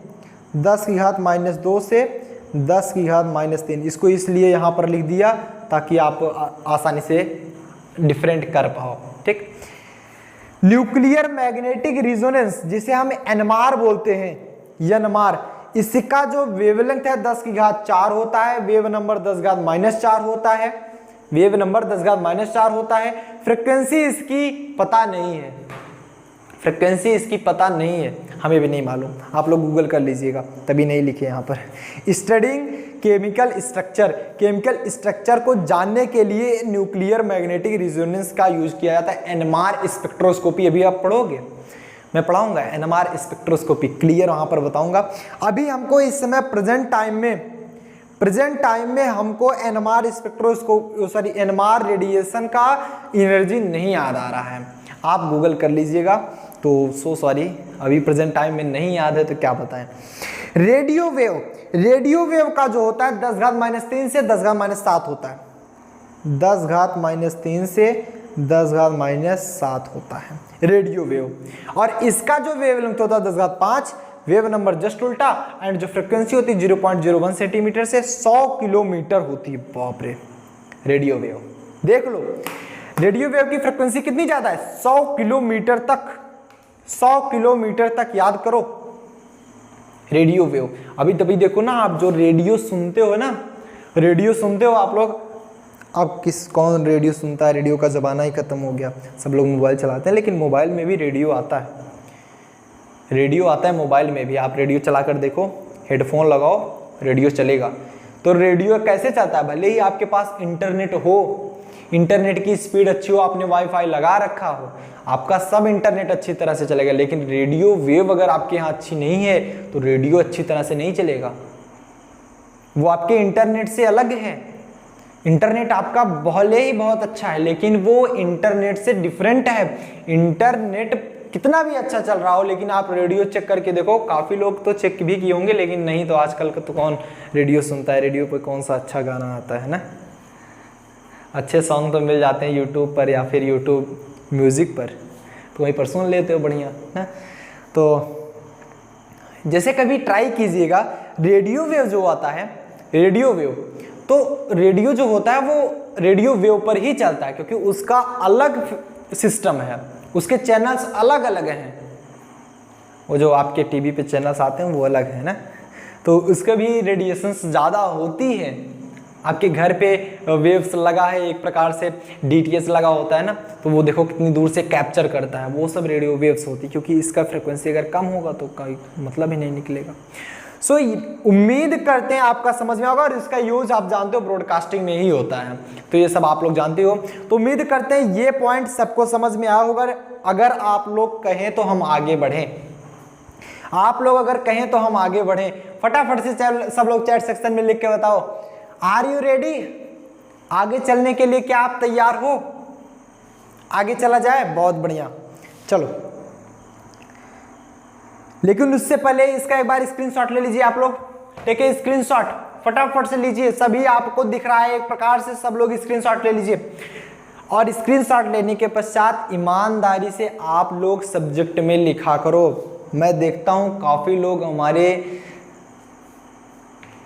10⁻² से 10⁻3। इसको इसलिए यहाँ पर लिख दिया ताकि आप आसानी से डिफरेंट कर पाओ। ठीक। न्यूक्लियर मैग्नेटिक रिजोनेंस, जिसे हम एनएमआर बोलते हैं, एनएमआर, इसका जो वेवलेंथ है 10⁻4 होता है, वेव नंबर 10⁻⁻4 होता है, वेव नंबर 10⁻⁻4 होता है। फ्रिक्वेंसी इसकी पता नहीं है, फ्रिक्वेंसी इसकी पता नहीं है, हमें भी नहीं मालूम, आप लोग गूगल कर लीजिएगा, तभी नहीं लिखे यहाँ पर। Studying chemical structure, chemical structure को जानने के लिए न्यूक्लियर मैग्नेटिक रिजोनेंस का यूज किया जाता है। एनएमआर स्पेक्ट्रोस्कोपी अभी आप पढ़ोगे, मैं पढ़ाऊंगा एनएमआर स्पेक्ट्रोस्कोपी, क्लियर वहाँ पर बताऊंगा। अभी हमको इस समय प्रेजेंट टाइम में हमको एनएमआर एनएमआर रेडिएशन का एनर्जी नहीं याद आ रहा है, आप गूगल कर लीजिएगा। तो सॉरी, अभी प्रेजेंट टाइम में नहीं याद है तो क्या बताएं। रेडियो वेव का जो होता है 10⁻³ से 10⁻7 होता है, 10⁻³ से 10⁻7 होता है रेडियो वेव। और इसका जो वेवलेंथ होता है 10⁵, वेव नंबर जस्ट उल्टा, एंड जो फ्रिक्वेंसी होती है 0.01 सेंटीमीटर से 100 किलोमीटर होती है। बाप रे, रेडियो वेव देख लो, रेडियो वेव की फ्रिक्वेंसी कितनी ज्यादा है, 100 किलोमीटर तक, 100 किलोमीटर तक, याद करो रेडियो वेव। अभी तभी देखो ना, आप जो रेडियो सुनते हो ना, रेडियो सुनते हो आप लोग, अब कौन रेडियो सुनता है, रेडियो का ज़माना ही ख़त्म हो गया, सब लोग मोबाइल चलाते हैं। लेकिन मोबाइल में भी रेडियो आता है, रेडियो आता है मोबाइल में भी। आप रेडियो चला कर देखो, हेडफोन लगाओ, रेडियो चलेगा। तो रेडियो कैसे चलता है, भले ही आपके पास इंटरनेट हो, इंटरनेट की स्पीड अच्छी हो, आपने वाईफाई लगा रखा हो, आपका सब इंटरनेट अच्छी तरह से चलेगा, लेकिन रेडियो वेव अगर आपके यहाँ अच्छी नहीं है तो रेडियो अच्छी तरह से नहीं चलेगा। वो आपके इंटरनेट से अलग है। इंटरनेट आपका भले ही बहुत अच्छा है, लेकिन वो इंटरनेट से डिफरेंट है। इंटरनेट कितना भी अच्छा चल रहा हो, लेकिन आप रेडियो चेक करके देखो, काफ़ी लोग तो चेक भी किए होंगे, लेकिन नहीं तो आजकल का तो कौन रेडियो सुनता है। रेडियो पे कौन सा अच्छा गाना आता है ना, अच्छे सॉन्ग तो मिल जाते हैं यूट्यूब पर या फिर यूट्यूब म्यूज़िक पर, तो वहीं पर सुन लेते हो बढ़िया ना। तो जैसे कभी ट्राई कीजिएगा, रेडियो वेव जो आता है, रेडियो वेव, तो रेडियो जो होता है वो रेडियो वेव पर ही चलता है, क्योंकि उसका अलग सिस्टम है, उसके चैनल्स अलग अलग हैं। वो जो आपके टीवी पे चैनल्स आते हैं वो अलग है ना, तो उसका भी रेडिएशंस ज़्यादा होती है। आपके घर पे वेव्स लगा है, एक प्रकार से DTS लगा होता है ना, तो वो देखो कितनी दूर से कैप्चर करता है, वो सब रेडियो वेव्स होती, क्योंकि इसका फ्रिक्वेंसी अगर कम होगा तो कोई मतलब ही नहीं निकलेगा। सो उम्मीद करते हैं आपका समझ में होगा, और इसका यूज आप जानते हो ब्रॉडकास्टिंग में ही होता है, तो ये सब आप लोग जानते हो। तो उम्मीद करते हैं ये पॉइंट सबको समझ में आया होगा। अगर आप लोग कहें तो हम आगे बढ़ें, आप लोग अगर कहें तो हम आगे बढ़ें, फटाफट से सब लोग चैट सेक्शन में लिख के बताओ, आर यू रेडी? आगे चलने के लिए क्या आप तैयार हो? आगे चला जाए, बहुत बढ़िया, चलो। लेकिन उससे पहले इसका एक बार स्क्रीनशॉट ले लीजिए आप लोग, ठीक है, स्क्रीनशॉट फटाफट से लीजिए, सभी आपको दिख रहा है एक प्रकार से, सब लोग स्क्रीनशॉट ले लीजिए। और स्क्रीनशॉट लेने के पश्चात ईमानदारी से आप लोग सब्जेक्ट में लिखा करो। मैं देखता हूं काफी लोग हमारे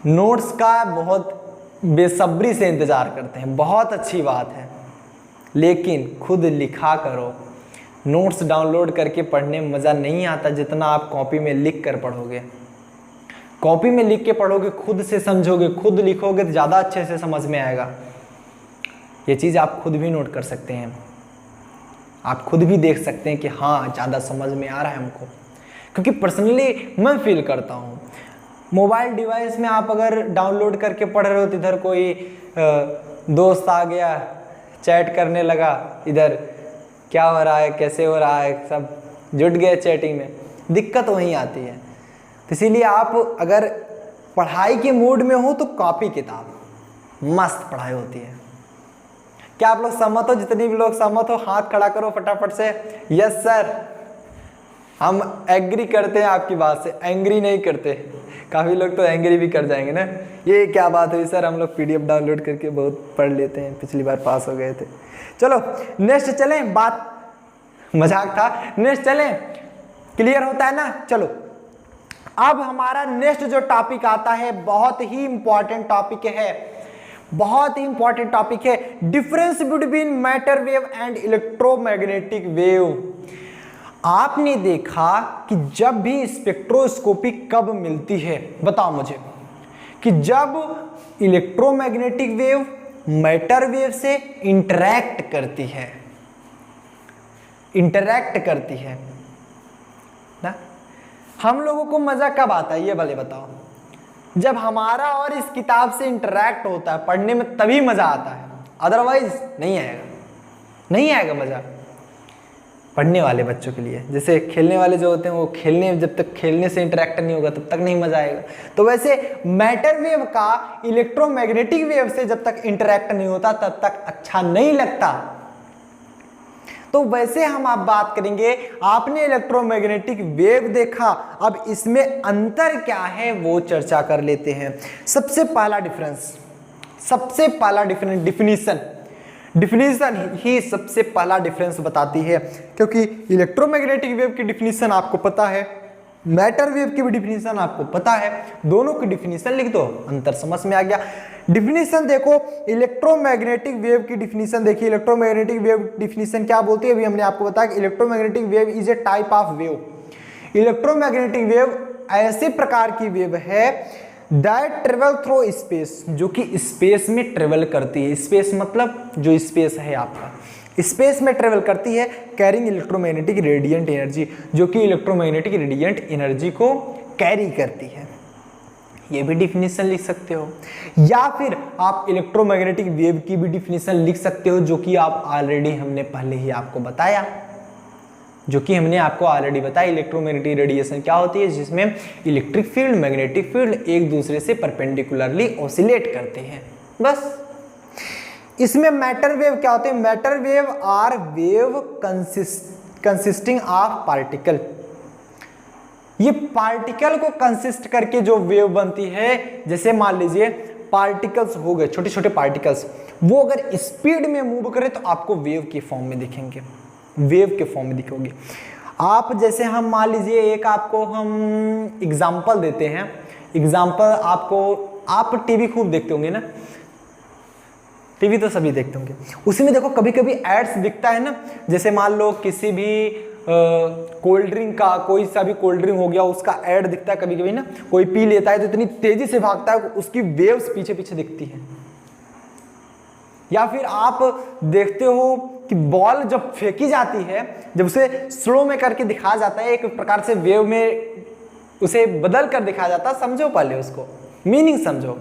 नोट्स का बहुत बेसब्री से इंतजार करते हैं, बहुत अच्छी बात है, लेकिन खुद लिखा करो। नोट्स डाउनलोड करके पढ़ने में मज़ा नहीं आता जितना आप कॉपी में लिख कर पढ़ोगे। कॉपी में लिख के पढ़ोगे, खुद से समझोगे, खुद लिखोगे तो ज़्यादा अच्छे से समझ में आएगा। ये चीज़ आप खुद भी नोट कर सकते हैं, आप खुद भी देख सकते हैं कि हाँ ज़्यादा समझ में आ रहा है हमको। क्योंकि पर्सनली मैं फील करता हूँ, मोबाइल डिवाइस में आप अगर डाउनलोड करके पढ़ रहे हो तो इधर कोई दोस्त आ गया, चैट करने लगा, इधर क्या हो रहा है, कैसे हो रहा है, सब जुट गए चैटिंग में, दिक्कत वहीं आती है। तो इसीलिए आप अगर पढ़ाई के मूड में हो तो कॉपी किताब मस्त पढ़ाई होती है। क्या आप लोग सहमत हो? जितने भी लोग सहमत हो हाथ खड़ा करो फटाफट से। यस सर, हम एग्री करते हैं आपकी बात से, एंग्री नहीं करते। काफ़ी लोग तो एंग्री भी कर जाएंगे ना, ये क्या बात हुई सर, हम लोग PDF डाउनलोड करके बहुत पढ़ लेते हैं, पिछली बार पास हो गए थे। चलो नेक्स्ट चलें, बात मजाक था, नेक्स्ट चलें, क्लियर होता है ना। चलो अब हमारा नेक्स्ट जो टॉपिक आता है बहुत ही इंपॉर्टेंट टॉपिक है, बहुत ही इंपॉर्टेंट टॉपिक है, difference between matter wave and electromagnetic wave. आपने देखा कि जब भी स्पेक्ट्रोस्कोपी कब मिलती है, बताओ मुझे, कि जब इलेक्ट्रोमैग्नेटिक वेव मैटर वेव से इंटरैक्ट करती है, इंटरैक्ट करती है ना। हम लोगों को मजा कब आता है ये भले बताओ? जब हमारा और इस किताब से इंटरैक्ट होता है, पढ़ने में तभी मजा आता है, अदरवाइज नहीं आएगा, नहीं आएगा मजा। पढ़ने वाले बच्चों के लिए, जैसे खेलने वाले जो होते हैं वो खेलने, जब तक खेलने से इंटरैक्ट नहीं होगा तब तक नहीं मजा आएगा। तो वैसे मैटर वेव का इलेक्ट्रोमैग्नेटिक वेव से जब तक इंटरैक्ट नहीं होता तब तक अच्छा नहीं लगता। तो वैसे हम आप बात करेंगे, आपने इलेक्ट्रोमैग्नेटिक वेव देखा, अब इसमें अंतर क्या है वो चर्चा कर लेते हैं। सबसे पहला डिफरेंस, सबसे पहला डिफिनीशन ही सबसे पहला डिफरेंस बताती है, क्योंकि इलेक्ट्रोमैग्नेटिक वेव की डिफिनीशन आपको पता है, मैटर वेव की भी डिफिनीशन आपको पता है, दोनों की डिफिनीशन लिख दो, अंतर समझ में आ गया। डिफिनीशन देखो, इलेक्ट्रोमैग्नेटिक वेव की डिफिनीशन देखिए। इलेक्ट्रोमैग्नेटिक वेव डिफिनीशन क्या बोलती है, अभी हमने आपको बताया कि electromagnetic wave is a type of wave. Electromagnetic wave ऐसे प्रकार की वेव है दैट ट्रेवल थ्रू स्पेस, जो कि स्पेस में ट्रेवल करती है। स्पेस मतलब जो स्पेस है आपका, स्पेस में ट्रेवल करती है, कैरिंग इलेक्ट्रोमैग्नेटिक रेडिएंट एनर्जी, जो कि इलेक्ट्रोमैग्नेटिक रेडिएंट एनर्जी को कैरी करती है। ये भी डिफिनीशन लिख सकते हो, या फिर आप इलेक्ट्रोमैग्नेटिक वेव की भी डिफिनीशन लिख सकते हो, जो कि आप ऑलरेडी हमने पहले ही आपको बताया, इलेक्ट्रोमैग्नेटिक रेडिएशन क्या होती है, जिसमें इलेक्ट्रिक फील्ड, मैग्नेटिक फील्ड एक दूसरे से परपेंडिकुलरली ऑसिलेट करते हैं। बस इसमें मैटर वेव क्या होते हैं, matter wave are wave consisting of particle. ये पार्टिकल को कंसिस्ट करके जो वेव बनती है, जैसे मान लीजिए पार्टिकल्स हो गए, छोटे छोटे पार्टिकल्स, वो अगर स्पीड में मूव करें तो आपको वेव के फॉर्म में दिखेंगे, वेव के फॉर्म में दिखोगे आप। जैसे हम मान लीजिए एक आपको हम एग्जांपल देते हैं, एग्जांपल आपको, आप टीवी खूब देखते होंगे ना, टीवी तो सभी देखते होंगे, उसी में देखो कभी कभी एड्स दिखता है ना। जैसे मान लो किसी भी कोल्ड ड्रिंक का, कोई सा भी कोल्ड ड्रिंक हो गया, उसका ऐड दिखता है कभी कभी ना, कोई पी लेता है तो इतनी तेजी से भागता है, उसकी वेव्स पीछे पीछे दिखती हैं। या फिर आप देखते हो कि बॉल जब फेंकी जाती है, जब उसे स्लो में करके दिखाया जाता है, एक प्रकार से वेव में उसे बदल कर दिखाया जाता है, समझो पहले उसको मीनिंग समझो।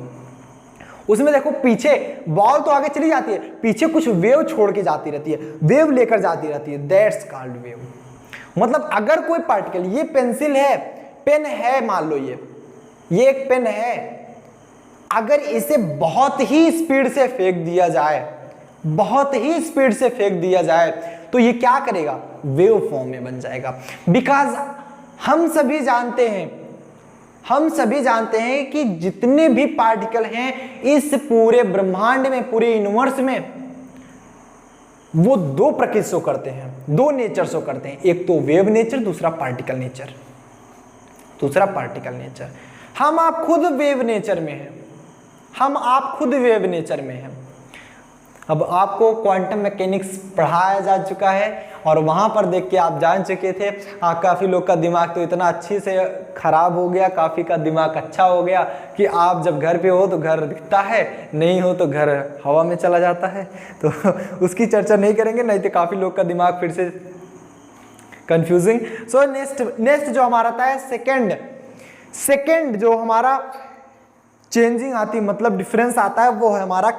उसमें देखो पीछे बॉल तो आगे चली जाती है, पीछे कुछ वेव छोड़ के जाती रहती है, वेव लेकर जाती रहती है, दैट्स कॉल्ड वेव। मतलब अगर कोई पार्टिकल, ये पेंसिल है, पेन है, मान लो ये एक पेन है, अगर इसे बहुत ही स्पीड से फेंक दिया जाए, बहुत ही स्पीड से फेंक दिया जाए, तो ये क्या करेगा, वेव फॉर्म में बन जाएगा। बिकॉज हम सभी जानते हैं कि जितने भी पार्टिकल हैं इस पूरे ब्रह्मांड में, पूरे यूनिवर्स में, वो दो प्रकृति शो करते हैं, दो नेचर शो करते हैं, एक तो वेव नेचर, दूसरा पार्टिकल नेचर, हम आप खुद वेव नेचर में हैं, वेव नेचर में हैं। अब आपको क्वांटम मैकेनिक्स पढ़ाया जा चुका है और वहां पर देख के आप जान चुके थे। काफी लोग का दिमाग तो इतना अच्छी से खराब हो गया, काफी का दिमाग अच्छा हो गया कि आप जब घर पे हो तो घर दिखता है, नहीं हो तो घर हवा में चला जाता है। तो उसकी चर्चा नहीं करेंगे, नहीं तो काफी लोग का दिमाग फिर से कंफ्यूजिंग। सो नेक्स्ट जो हमारा था सेकेंड जो हमारा चेंजिंग आती है, मतलब डिफरेंस आता है, वो है हमारा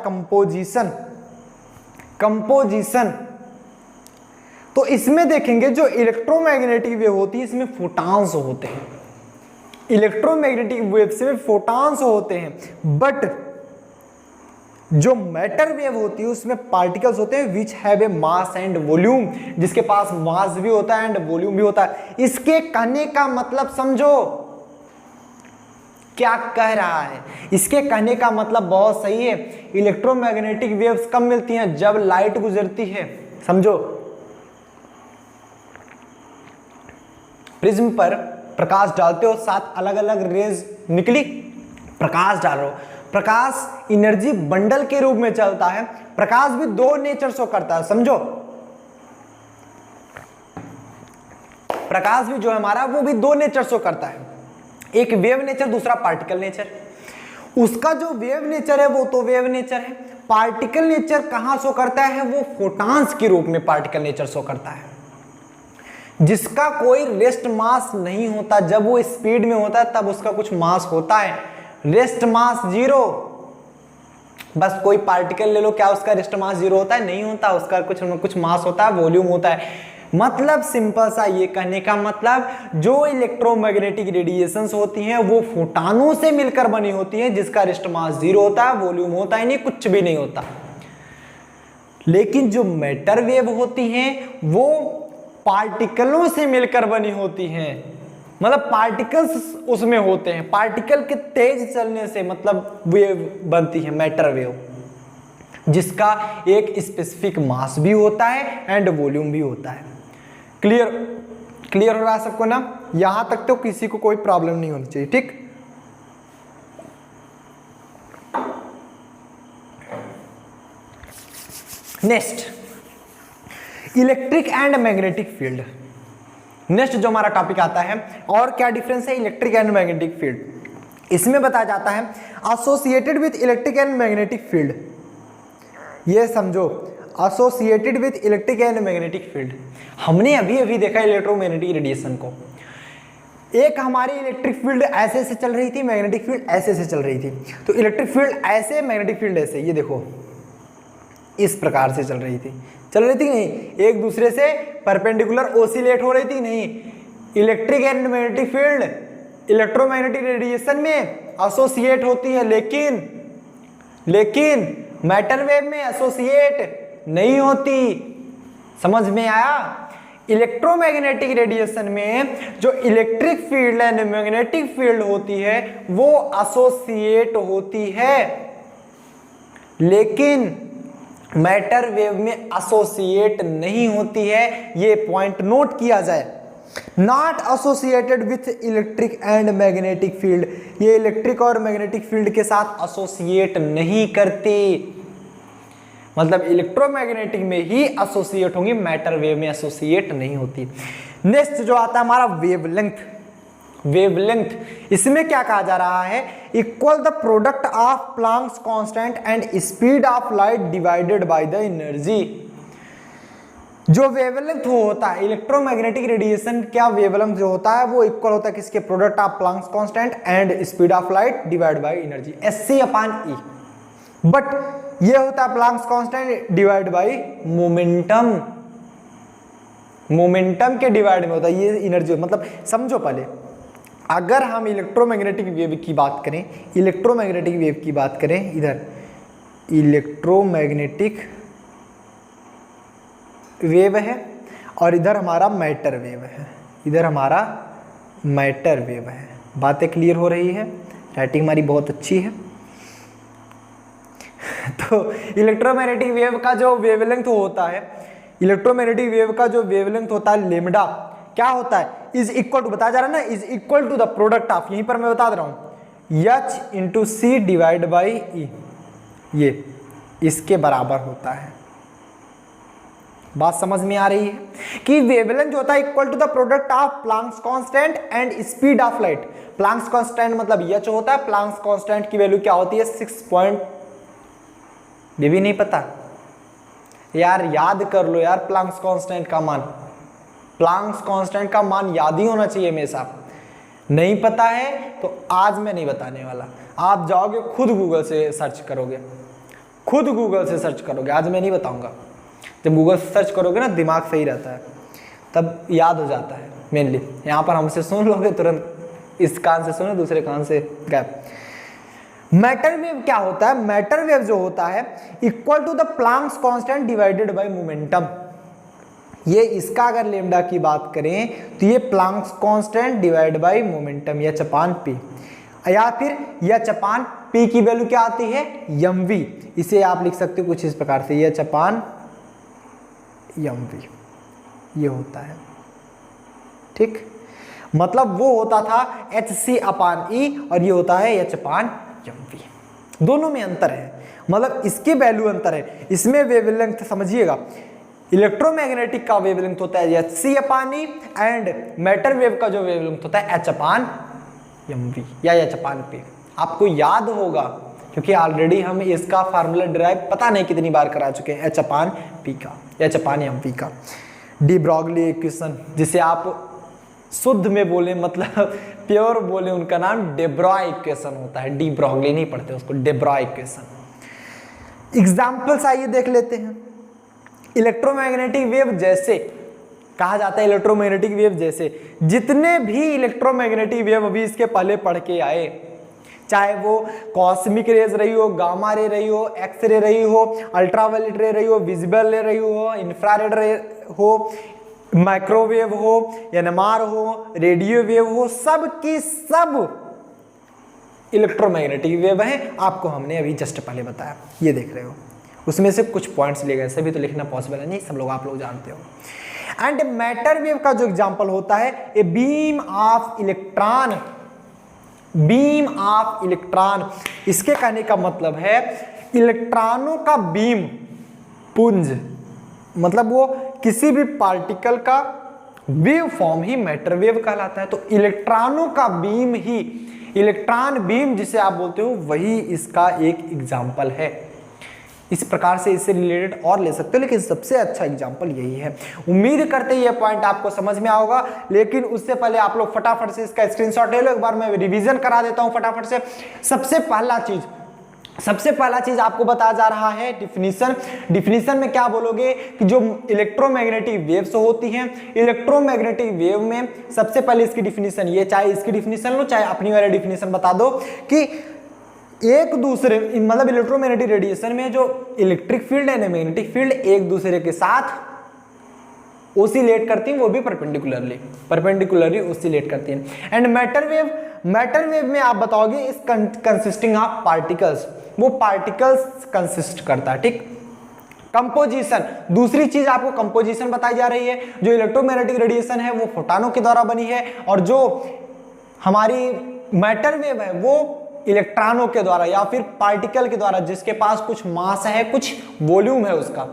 कंपोजिशन। तो इसमें देखेंगे जो इलेक्ट्रोमैग्नेटिक वेव होती है, इसमें फोटॉन्स होते हैं, इलेक्ट्रोमैग्नेटिक वेव से फोटॉन्स होते हैं, बट जो मैटर वेव होती है उसमें पार्टिकल्स होते हैं which have a mass and volume, जिसके पास मास भी होता है एंड वॉल्यूम भी होता है। इसके कहने का मतलब समझो क्या कह रहा है, इसके कहने का मतलब बहुत सही है। इलेक्ट्रोमैग्नेटिक वेव्स कब मिलती हैं, जब लाइट गुजरती है। समझो, प्रिज्म पर प्रकाश डालते हो, 7 अलग अलग रेज निकली, प्रकाश डाल रहे हो, प्रकाश एनर्जी बंडल के रूप में चलता है। प्रकाश भी दो नेचर शो करता है, समझो, प्रकाश भी जो है हमारा वो भी दो नेचर शो करता है, एक वेव नेचर, दूसरा पार्टिकल नेचर। उसका जो वेव नेचर है वो तो वेव नेचर है, पार्टिकल नेचर कहां शो करता है, वो फोटॉन्स के रूप में पार्टिकल नेचर शो करता है, जिसका कोई रेस्ट मास नहीं होता। जब वो स्पीड में होता है तब उसका कुछ मास होता है, रेस्ट मास 0। बस कोई पार्टिकल ले लो, क्या उसका रेस्ट मास 0 होता है, नहीं होता, उसका कुछ मास होता है, वॉल्यूम होता है। मतलब सिंपल सा ये कहने का मतलब, जो इलेक्ट्रोमैग्नेटिक रेडिएशंस होती हैं वो फोटॉनों से मिलकर बनी होती हैं, जिसका रेस्ट मास 0 होता है, वॉल्यूम होता है नहीं, कुछ भी नहीं होता। लेकिन जो मैटर वेव होती हैं वो पार्टिकलों से मिलकर बनी होती हैं, मतलब पार्टिकल्स उसमें होते हैं, पार्टिकल के तेज चलने से मतलब वेव बनती है, मैटर वेव, जिसका एक स्पेसिफिक मास भी होता है एंड वॉल्यूम भी होता है। क्लियर हो रहा है सबको ना? यहां तक तो किसी को कोई प्रॉब्लम नहीं होनी चाहिए, ठीक। Next electric and magnetic field. Next जो हमारा टॉपिक आता है, और क्या डिफरेंस है इलेक्ट्रिक एंड मैग्नेटिक फील्ड, इसमें बताया जाता है associated with electric and magnetic field. ये समझो, associated with electric and magnetic field. हमने अभी अभी देखा इलेक्ट्रोमैग्नेटिक रेडिएशन को। एक हमारी इलेक्ट्रिक फील्ड ऐसे से चल रही थी, मैग्नेटिक फील्ड ऐसे से चल रही थी। तो इलेक्ट्रिक फील्ड ऐसे, मैग्नेटिक फील्ड ऐसे, ये देखो इस प्रकार से चल रही थी नहीं, एक दूसरे से परपेंडिकुलर ओसिलेट हो रही थी नहीं। Electric and magnetic field electromagnetic radiation में एसोसिएट होती है, लेकिन मैटर वेव में एसोसिएट नहीं होती। समझ में आया? इलेक्ट्रोमैग्नेटिक रेडिएशन में जो electric field and magnetic field होती है वो एसोसिएट होती है, लेकिन मैटर वेव में एसोसिएट नहीं होती है। ये पॉइंट नोट किया जाए। Not associated with electric and magnetic field, ये इलेक्ट्रिक और मैग्नेटिक फील्ड के साथ एसोसिएट नहीं करती। मतलब इलेक्ट्रोमैग्नेटिक में ही एसोसिएट होंगी, मैटर वेव में एसोसिएट नहीं होती। नेक्स्ट जो आता है हमारा वेवलेंथ। वेवलेंथ इसमें क्या कहा जा रहा है, equal the product of Planck's constant and speed of light divided by the energy. जो वेवलेंथ होता है इलेक्ट्रोमैग्नेटिक रेडिएशन, क्या वेवलेंथ जो होता है वो इक्वल होता है किसके, product of Planck's constant and speed of light divide by energy, SC/E। But ये होता है planks constant divide by momentum. Momentum के डिवाइड में होता है ये एनर्जी। मतलब समझो पहले, अगर हम इलेक्ट्रोमैग्नेटिक वेव की बात करें, इलेक्ट्रोमैग्नेटिक वेव की बात करें, इधर इलेक्ट्रोमैग्नेटिक वेव है और इधर हमारा मैटर वेव है, इधर हमारा मैटर वेव है। बातें क्लियर हो रही है? राइटिंग हमारी बहुत अच्छी है। तो इलेक्ट्रोमैग्नेटिक वेव का जो वेवलेंथ होता है, इलेक्ट्रोमैग्नेटिक वेव का जो वेवलेंथ होता है लेमडा, क्या होता है, इज इक्वल टू, बताया जा रहा है ना, is equal to the product of, यहीं पर मैं बता दे रहा हूं, H/C डिवाइड बाई E, ये इसके बराबर होता है। बात समझ में आ रही है कि वेवलेंथ जो होता है equal to the product of Planck's constant and speed of light. Planck's constant मतलब H होता है, प्लैंक्स कांस्टेंट की वैल्यू क्या होती है, 6 ये भी नहीं पता यार, याद कर लो यार प्लैंक्स कांस्टेंट का मान। प्लैंक्स कांस्टेंट का मान याद ही होना चाहिए हमेशा। नहीं पता है तो आज मैं नहीं बताने वाला, आप जाओगे खुद गूगल से सर्च करोगे, खुद गूगल से सर्च करोगे, आज मैं नहीं बताऊंगा। जब गूगल से सर्च करोगे ना दिमाग सही रहता है, तब याद हो जाता है मेनली। यहाँ पर हमसे सुन लोगे तुरंत, इस कान से सुनो दूसरे कान से गैप। मैटर वेव क्या होता है, मैटर वेव जो होता है equal to the Planck's constant divided by momentum. ये इसका अगर लेमडा की बात करें तो ये Planck's constant divide by momentum, H/P, या फिर H/P की वैल्यू क्या आती है, mv। इसे आप लिख सकते हो कुछ इस प्रकार से, H/mv ये होता है। ठीक, मतलब वो होता था HC/E और ये होता है H/mv। दोनों में अंतर है, मतलब इसके वैल्यू अंतर है। इसमें वेवलेंथ समझिएगा, इलेक्ट्रोमैग्नेटिक का वेवलेंथ होता है HC/E एंड मैटर वेव का जो वेवलेंथ होता है H/mv या H/P। आपको याद होगा क्योंकि ऑलरेडी हम इसका फार्मूला डिराइव पता नहीं कितनी बार करा चुके हैं, H/P का, H/mv का। डी ब्रॉगली इक्वेशन, जिसे आप शुद्ध में बोले मतलब प्योर बोले, उनका नाम डे ब्रॉय इक्वेशन होता है। डी ब्रॉगली नहीं पढ़ते उसको, डे ब्रॉय इक्वेशन। एग्जाम्पल्स आइए देख लेते हैं। इलेक्ट्रोमैग्नेटिक वेव जैसे कहा जाता है, इलेक्ट्रोमैग्नेटिक वेव जैसे जितने भी इलेक्ट्रोमैग्नेटिक वेव अभी इसके पहले पढ़ के आए, चाहे वो कॉस्मिक रेज रही हो, गामा रे रही हो, एक्स रे रही हो, अल्ट्रावायलेट रे रही हो, विजिबल रे रही हो, इंफ्रारेड रे हो, माइक्रोवेव हो, NMR हो, रेडियो वेव हो, सब की सब इलेक्ट्रोमैग्नेटिक वेव है। आपको हमने अभी जस्ट पहले बताया, ये देख रहे हो। उसमें से कुछ पॉइंट्स लिए गए, सभी तो लिखना पॉसिबल है नहीं, सब लोग आप लोग जानते हो। एंड मैटर वेव का जो एग्जांपल होता है, a beam of electron, beam of electron. इसके कहने का मतलब है इलेक्ट्रॉनों का बीम पुंज, मतलब वो किसी भी पार्टिकल का वेव फॉर्म ही मैटर वेव कहलाता है। तो इलेक्ट्रॉनों का बीम ही, इलेक्ट्रॉन बीम जिसे आप बोलते हो, वही इसका एक एग्जाम्पल है। इस प्रकार से इससे रिलेटेड और ले सकते हो, लेकिन सबसे अच्छा एग्जाम्पल यही है। उम्मीद करते हैं ये पॉइंट आपको समझ में आओगा, लेकिन उससे पहले आप लोग फटाफट से इसका स्क्रीनशॉट ले लो। एक बार मैं रिवीजन करा देता हूं फटाफट से। सबसे पहला चीज आपको बताया जा रहा है डिफिनीशन। डिफिनीशन में क्या बोलोगे कि जो इलेक्ट्रोमैग्नेटिक वेव्स होती हैं, इलेक्ट्रोमैग्नेटिक वेव में सबसे पहले इसकी डिफिनीशन ये, चाहे इसकी डिफिनीशन लो चाहे अपनी वाली डिफिनीशन बता दो, कि एक दूसरे मतलब इलेक्ट्रोमैग्नेटिक रेडिएशन में जो इलेक्ट्रिक फील्ड है ना, मैग्नेटिक फील्ड एक दूसरे के साथ ओसिलेट करती हैं, वो भी परपेंडिकुलरली ओसिलेट करती हैं। एंड मैटर वेव में आप बताओगे इस कंसिस्टिंग ऑफ पार्टिकल्स, वो पार्टिकल्स कंसिस्ट करता है, ठीक। कंपोजिशन, दूसरी चीज आपको कंपोजिशन बताई जा रही है। जो इलेक्ट्रोमैग्नेटिक रेडिएशन है वो फोटॉनों के द्वारा बनी है, और जो हमारी मैटर वेव है वो इलेक्ट्रॉनों के द्वारा या फिर पार्टिकल के द्वारा, जिसके पास कुछ मास है, कुछ वॉल्यूम है उसका।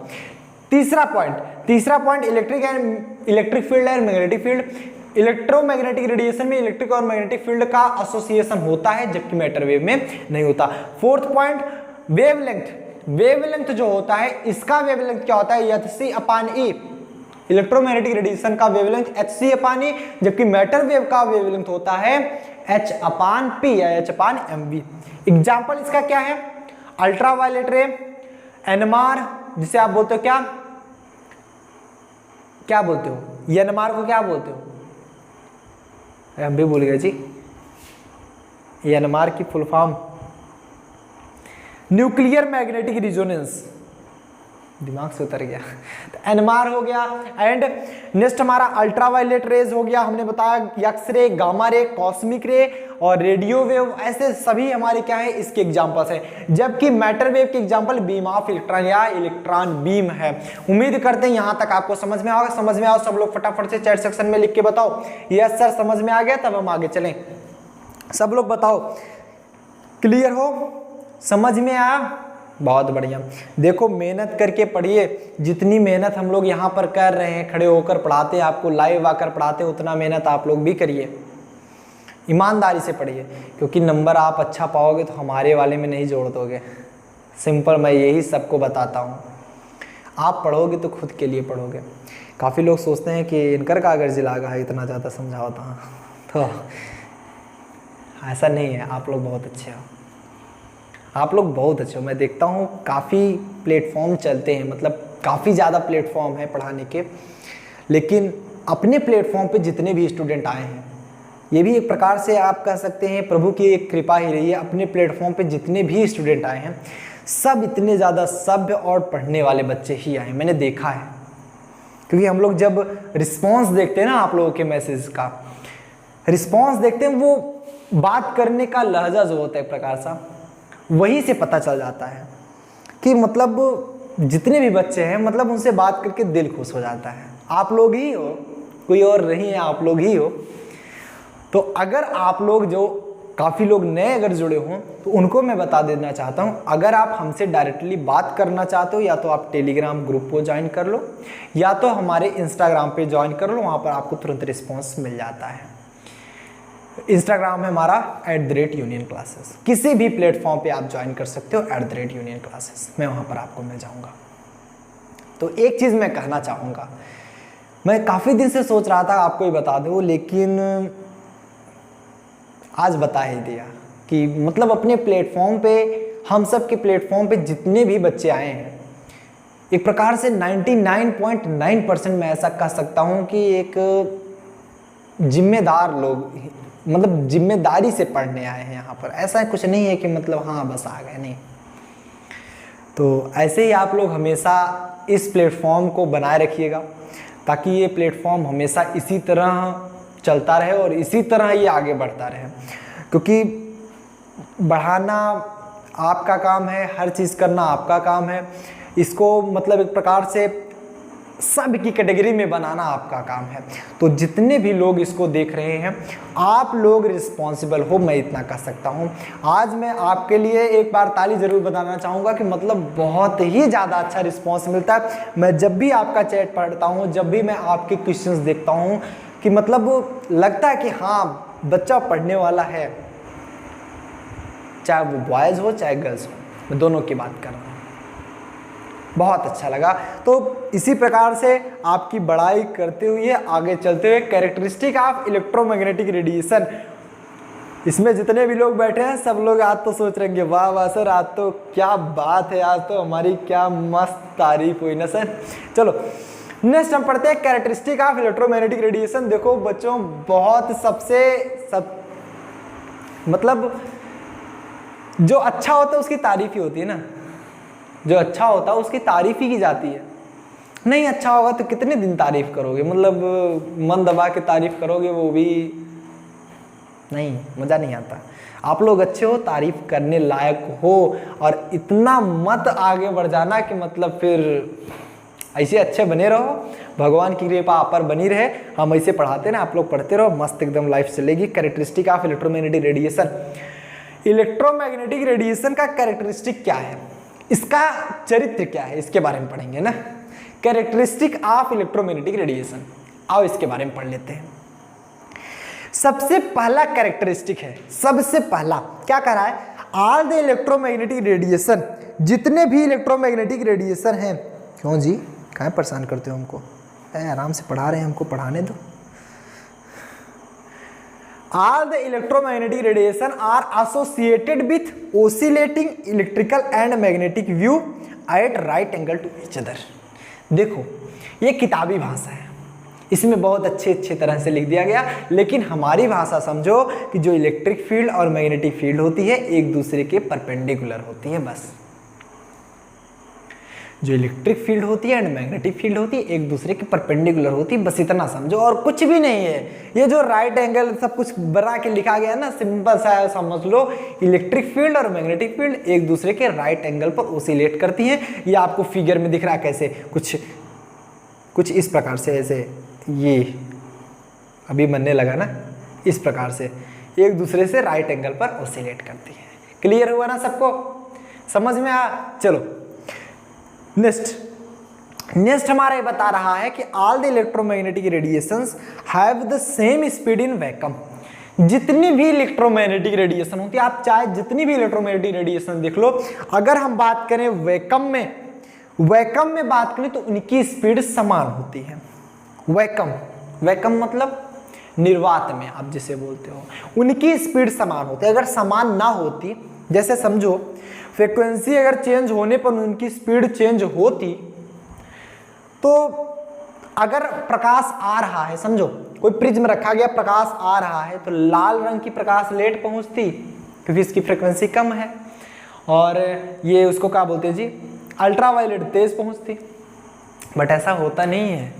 तीसरा point electric field and magnetic field. Electromagnetic radiation में इलेक्ट्रिक और मैग्नेटिक फील्ड का एसोसिएशन होता है, जबकि मैटर वेव में नहीं होता। फोर्थ पॉइंट वेवलेंथ जो होता है, इसका वेवलेंथ क्या होता है, hc/e। इलेक्ट्रोमैग्नेटिक रेडिएशन का वेवलेंथ hc/e, जबकि मैटर वेव का वेवलेंथ होता है h/p या h/mv। एग्जाम्पल इसका क्या है, अल्ट्रावायलेट रे, एनएमआर, जिसे आप बोलते हो क्या बोलते हो, एनएमआर को क्या बोलते हो, हम भी भूल गए जी। एनएमआर की full form nuclear magnetic resonance, दिमाग से उतर गया। तो एनएमआर हो गया। एंड नेक्स्ट हमारा अल्ट्रावायलेट रेज हो गया, हमने बताया X ray, gamma ray, cosmic रे और रेडियो वेव, ऐसे सभी हमारे क्या है इसके एग्जांपल्स हैं। जबकि मैटर वेव के एग्जांपल बीम ऑफ इलेक्ट्रॉन या इलेक्ट्रॉन बीम है। उम्मीद करते हैं यहां तक आपको समझ में आओगे। समझ में आओ सब लोग फटाफट से चैट सेक्शन में लिख के बताओ यस सर समझ में आ गया, तब हम आगे चलें। सब लोग बताओ क्लियर हो, समझ में आया, बहुत बढ़िया। देखो मेहनत करके पढ़िए, जितनी मेहनत हम लोग यहाँ पर कर रहे हैं, खड़े होकर पढ़ाते हैं आपको, लाइव आकर पढ़ाते हैं, उतना मेहनत आप लोग भी करिए, ईमानदारी से पढ़िए, क्योंकि नंबर आप अच्छा पाओगे तो हमारे वाले में नहीं जोड़ दोगे। सिंपल, मैं यही सबको बताता हूँ। आप पढ़ोगे तो खुद के लिए पढ़ोगे। काफ़ी लोग सोचते हैं कि इनकर कागज जिलागा है, इतना ज़्यादा समझाता हूँ, तो ऐसा नहीं है। आप लोग बहुत अच्छे हो, आप लोग बहुत अच्छे हो। मैं देखता हूँ काफ़ी प्लेटफॉर्म चलते हैं, मतलब काफ़ी ज़्यादा प्लेटफॉर्म है पढ़ाने के, लेकिन अपने प्लेटफॉर्म पे जितने भी स्टूडेंट आए हैं, ये भी एक प्रकार से आप कह सकते हैं प्रभु की एक कृपा ही रही है। अपने प्लेटफॉर्म पे जितने भी स्टूडेंट आए हैं, सब इतने ज़्यादा सभ्य और पढ़ने वाले बच्चे ही आए, मैंने देखा है। क्योंकि हम लोग जब रिस्पॉन्स देखते हैं ना, आप लोगों के मैसेज का रिस्पॉन्स देखते हैं, वो बात करने का लहजा जो होता है एक प्रकार सा, वहीं से पता चल जाता है कि मतलब जितने भी बच्चे हैं, मतलब उनसे बात करके दिल खुश हो जाता है। आप लोग ही हो, कोई और नहीं है, आप लोग ही हो। तो अगर आप लोग जो काफ़ी लोग नए अगर जुड़े हों, तो उनको मैं बता देना चाहता हूं, अगर आप हमसे डायरेक्टली बात करना चाहते हो, या तो आप टेलीग्राम ग्रुप को ज्वाइन कर लो, या तो हमारे इंस्टाग्राम पे ज्वाइन कर लो, वहाँ पर आपको तुरंत रिस्पॉन्स मिल जाता है। इंस्टाग्राम है हमारा @union classes। किसी भी प्लेटफॉर्म पे आप ज्वाइन कर सकते हो @union classes, मैं वहाँ पर आपको मिल जाऊँगा। तो एक चीज़ मैं कहना चाहूँगा, मैं काफ़ी दिन से सोच रहा था आपको ये बता दूँ, लेकिन आज बता ही दिया कि मतलब अपने प्लेटफॉर्म पे, हम सब के प्लेटफॉर्म पे जितने भी बच्चे आए हैं, एक प्रकार से 99.9% मैं ऐसा कह सकता हूँ कि एक जिम्मेदार लोग, मतलब जिम्मेदारी से पढ़ने आए हैं यहाँ पर। ऐसा कुछ नहीं है कि मतलब हाँ बस आ गए, नहीं। तो ऐसे ही आप लोग हमेशा इस प्लेटफॉर्म को बनाए रखिएगा, ताकि ये प्लेटफॉर्म हमेशा इसी तरह चलता रहे और इसी तरह ये आगे बढ़ता रहे। क्योंकि बढ़ाना आपका काम है, हर चीज़ करना आपका काम है। इसको मतलब एक प्रकार से सब की कैटेगरी में बनाना आपका काम है। तो जितने भी लोग इसको देख रहे हैं, आप लोग रिस्पॉन्सिबल हो, मैं इतना कह सकता हूँ। आज मैं आपके लिए एक बार ताली जरूर बताना चाहूँगा कि मतलब बहुत ही ज़्यादा अच्छा रिस्पॉन्स मिलता है। मैं जब भी आपका चैट पढ़ता हूँ, जब भी मैं आपके क्वेश्चंस देखता हूँ, कि मतलब लगता है कि हाँ बच्चा पढ़ने वाला है, चाहे वो बॉयज़ हो चाहे गर्ल्स हो, मैं दोनों की बात कर रहा हूँ। बहुत अच्छा लगा। तो इसी प्रकार से आपकी बड़ाई करते हुए आगे चलते हुए कैरेक्टरिस्टिक ऑफ इलेक्ट्रोमैग्नेटिक रेडिएशन, इसमें जितने भी लोग बैठे हैं सब लोग आज तो सोच रहे हैं वाह वाह सर, आज तो क्या बात है, आज तो हमारी क्या मस्त तारीफ हुई ना सर। चलो नेक्स्ट हम पढ़ते हैं कैरेक्टरिस्टिक ऑफ इलेक्ट्रोमैग्नेटिक रेडिएशन। देखो बच्चों, बहुत मतलब जो अच्छा होता है उसकी तारीफ ही होती है ना, जो अच्छा होता है उसकी तारीफ ही की जाती है। नहीं अच्छा होगा तो कितने दिन तारीफ करोगे, मतलब मन दबा के तारीफ करोगे, वो भी नहीं, मज़ा नहीं आता। आप लोग अच्छे हो, तारीफ करने लायक हो, और इतना मत आगे बढ़ जाना कि मतलब फिर ऐसे अच्छे बने रहो, भगवान की कृपा आप पर बनी रहे। हम ऐसे पढ़ाते ना, आप लोग पढ़ते रहो, मस्त एकदम लाइफ चलेगी। Characteristic of electromagnetic radiation. Electromagnetic radiation का कैरेक्टरिस्टिक क्या है, इसका चरित्र क्या है, इसके बारे में पढ़ेंगे ना। कैरेक्टरिस्टिक ऑफ इलेक्ट्रोमैग्नेटिक रेडिएशन, आओ इसके बारे में पढ़ लेते हैं। सबसे पहला कैरेक्टरिस्टिक है, सबसे पहला क्या कह रहा है, ऑल द इलेक्ट्रोमैग्नेटिक रेडिएशन, जितने भी इलेक्ट्रोमैग्नेटिक रेडिएशन हैं। क्यों जी, कहाँ परेशान करते हो हमको, आराम से पढ़ा रहे हैं, हमको पढ़ाने दो। All the electromagnetic radiation are associated with oscillating electrical and magnetic wave at right angle to each other। देखो ये किताबी भाषा है, इसमें बहुत अच्छे तरह से लिख दिया गया, लेकिन हमारी भाषा समझो कि जो इलेक्ट्रिक फील्ड और मैग्नेटिक फील्ड होती है एक दूसरे के परपेंडिकुलर होती है। बस जो इलेक्ट्रिक फील्ड होती है एंड मैग्नेटिक फील्ड होती है एक दूसरे के परपेंडिकुलर होती है, बस इतना समझो और कुछ भी नहीं है। ये जो राइट एंगल सब कुछ बना के लिखा गया है ना, सिंपल सा समझ लो, इलेक्ट्रिक फील्ड और मैग्नेटिक फील्ड एक दूसरे के राइट एंगल पर ओसिलेट करती हैं। ये आपको फिगर में दिख रहा है कैसे, कुछ इस प्रकार से, ऐसे ये अभी बनने लगा ना, इस प्रकार से एक दूसरे से राइट एंगल पर ओसिलेट करती है। क्लियर हुआ ना सबको, समझ में आ। चलो नेक्स्ट हमारा बता रहा है कि all the electromagnetic radiations have the same speed in vacuum. जितनी भी इलेक्ट्रोमैग्नेटिक रेडिएशन होती है, आप चाहे जितनी भी इलेक्ट्रोमैग्नेटिक रेडिएशन देख लो, अगर हम बात करें वैक्यूम में बात करें तो उनकी स्पीड समान होती है। वैक्यूम मतलब निर्वात में आप जिसे बोलते हो, उनकी स्पीड समान होती है। अगर समान ना होती, जैसे समझो फ्रीक्वेंसी अगर चेंज होने पर उनकी स्पीड चेंज होती, तो अगर प्रकाश आ रहा है, समझो कोई प्रिज्म रखा गया, प्रकाश आ रहा है, तो लाल रंग की प्रकाश लेट पहुंचती क्योंकि इसकी फ्रीक्वेंसी कम है, और ये उसको क्या बोलते हैं जी, अल्ट्रावायलेट तेज पहुंचती। बट ऐसा होता नहीं है।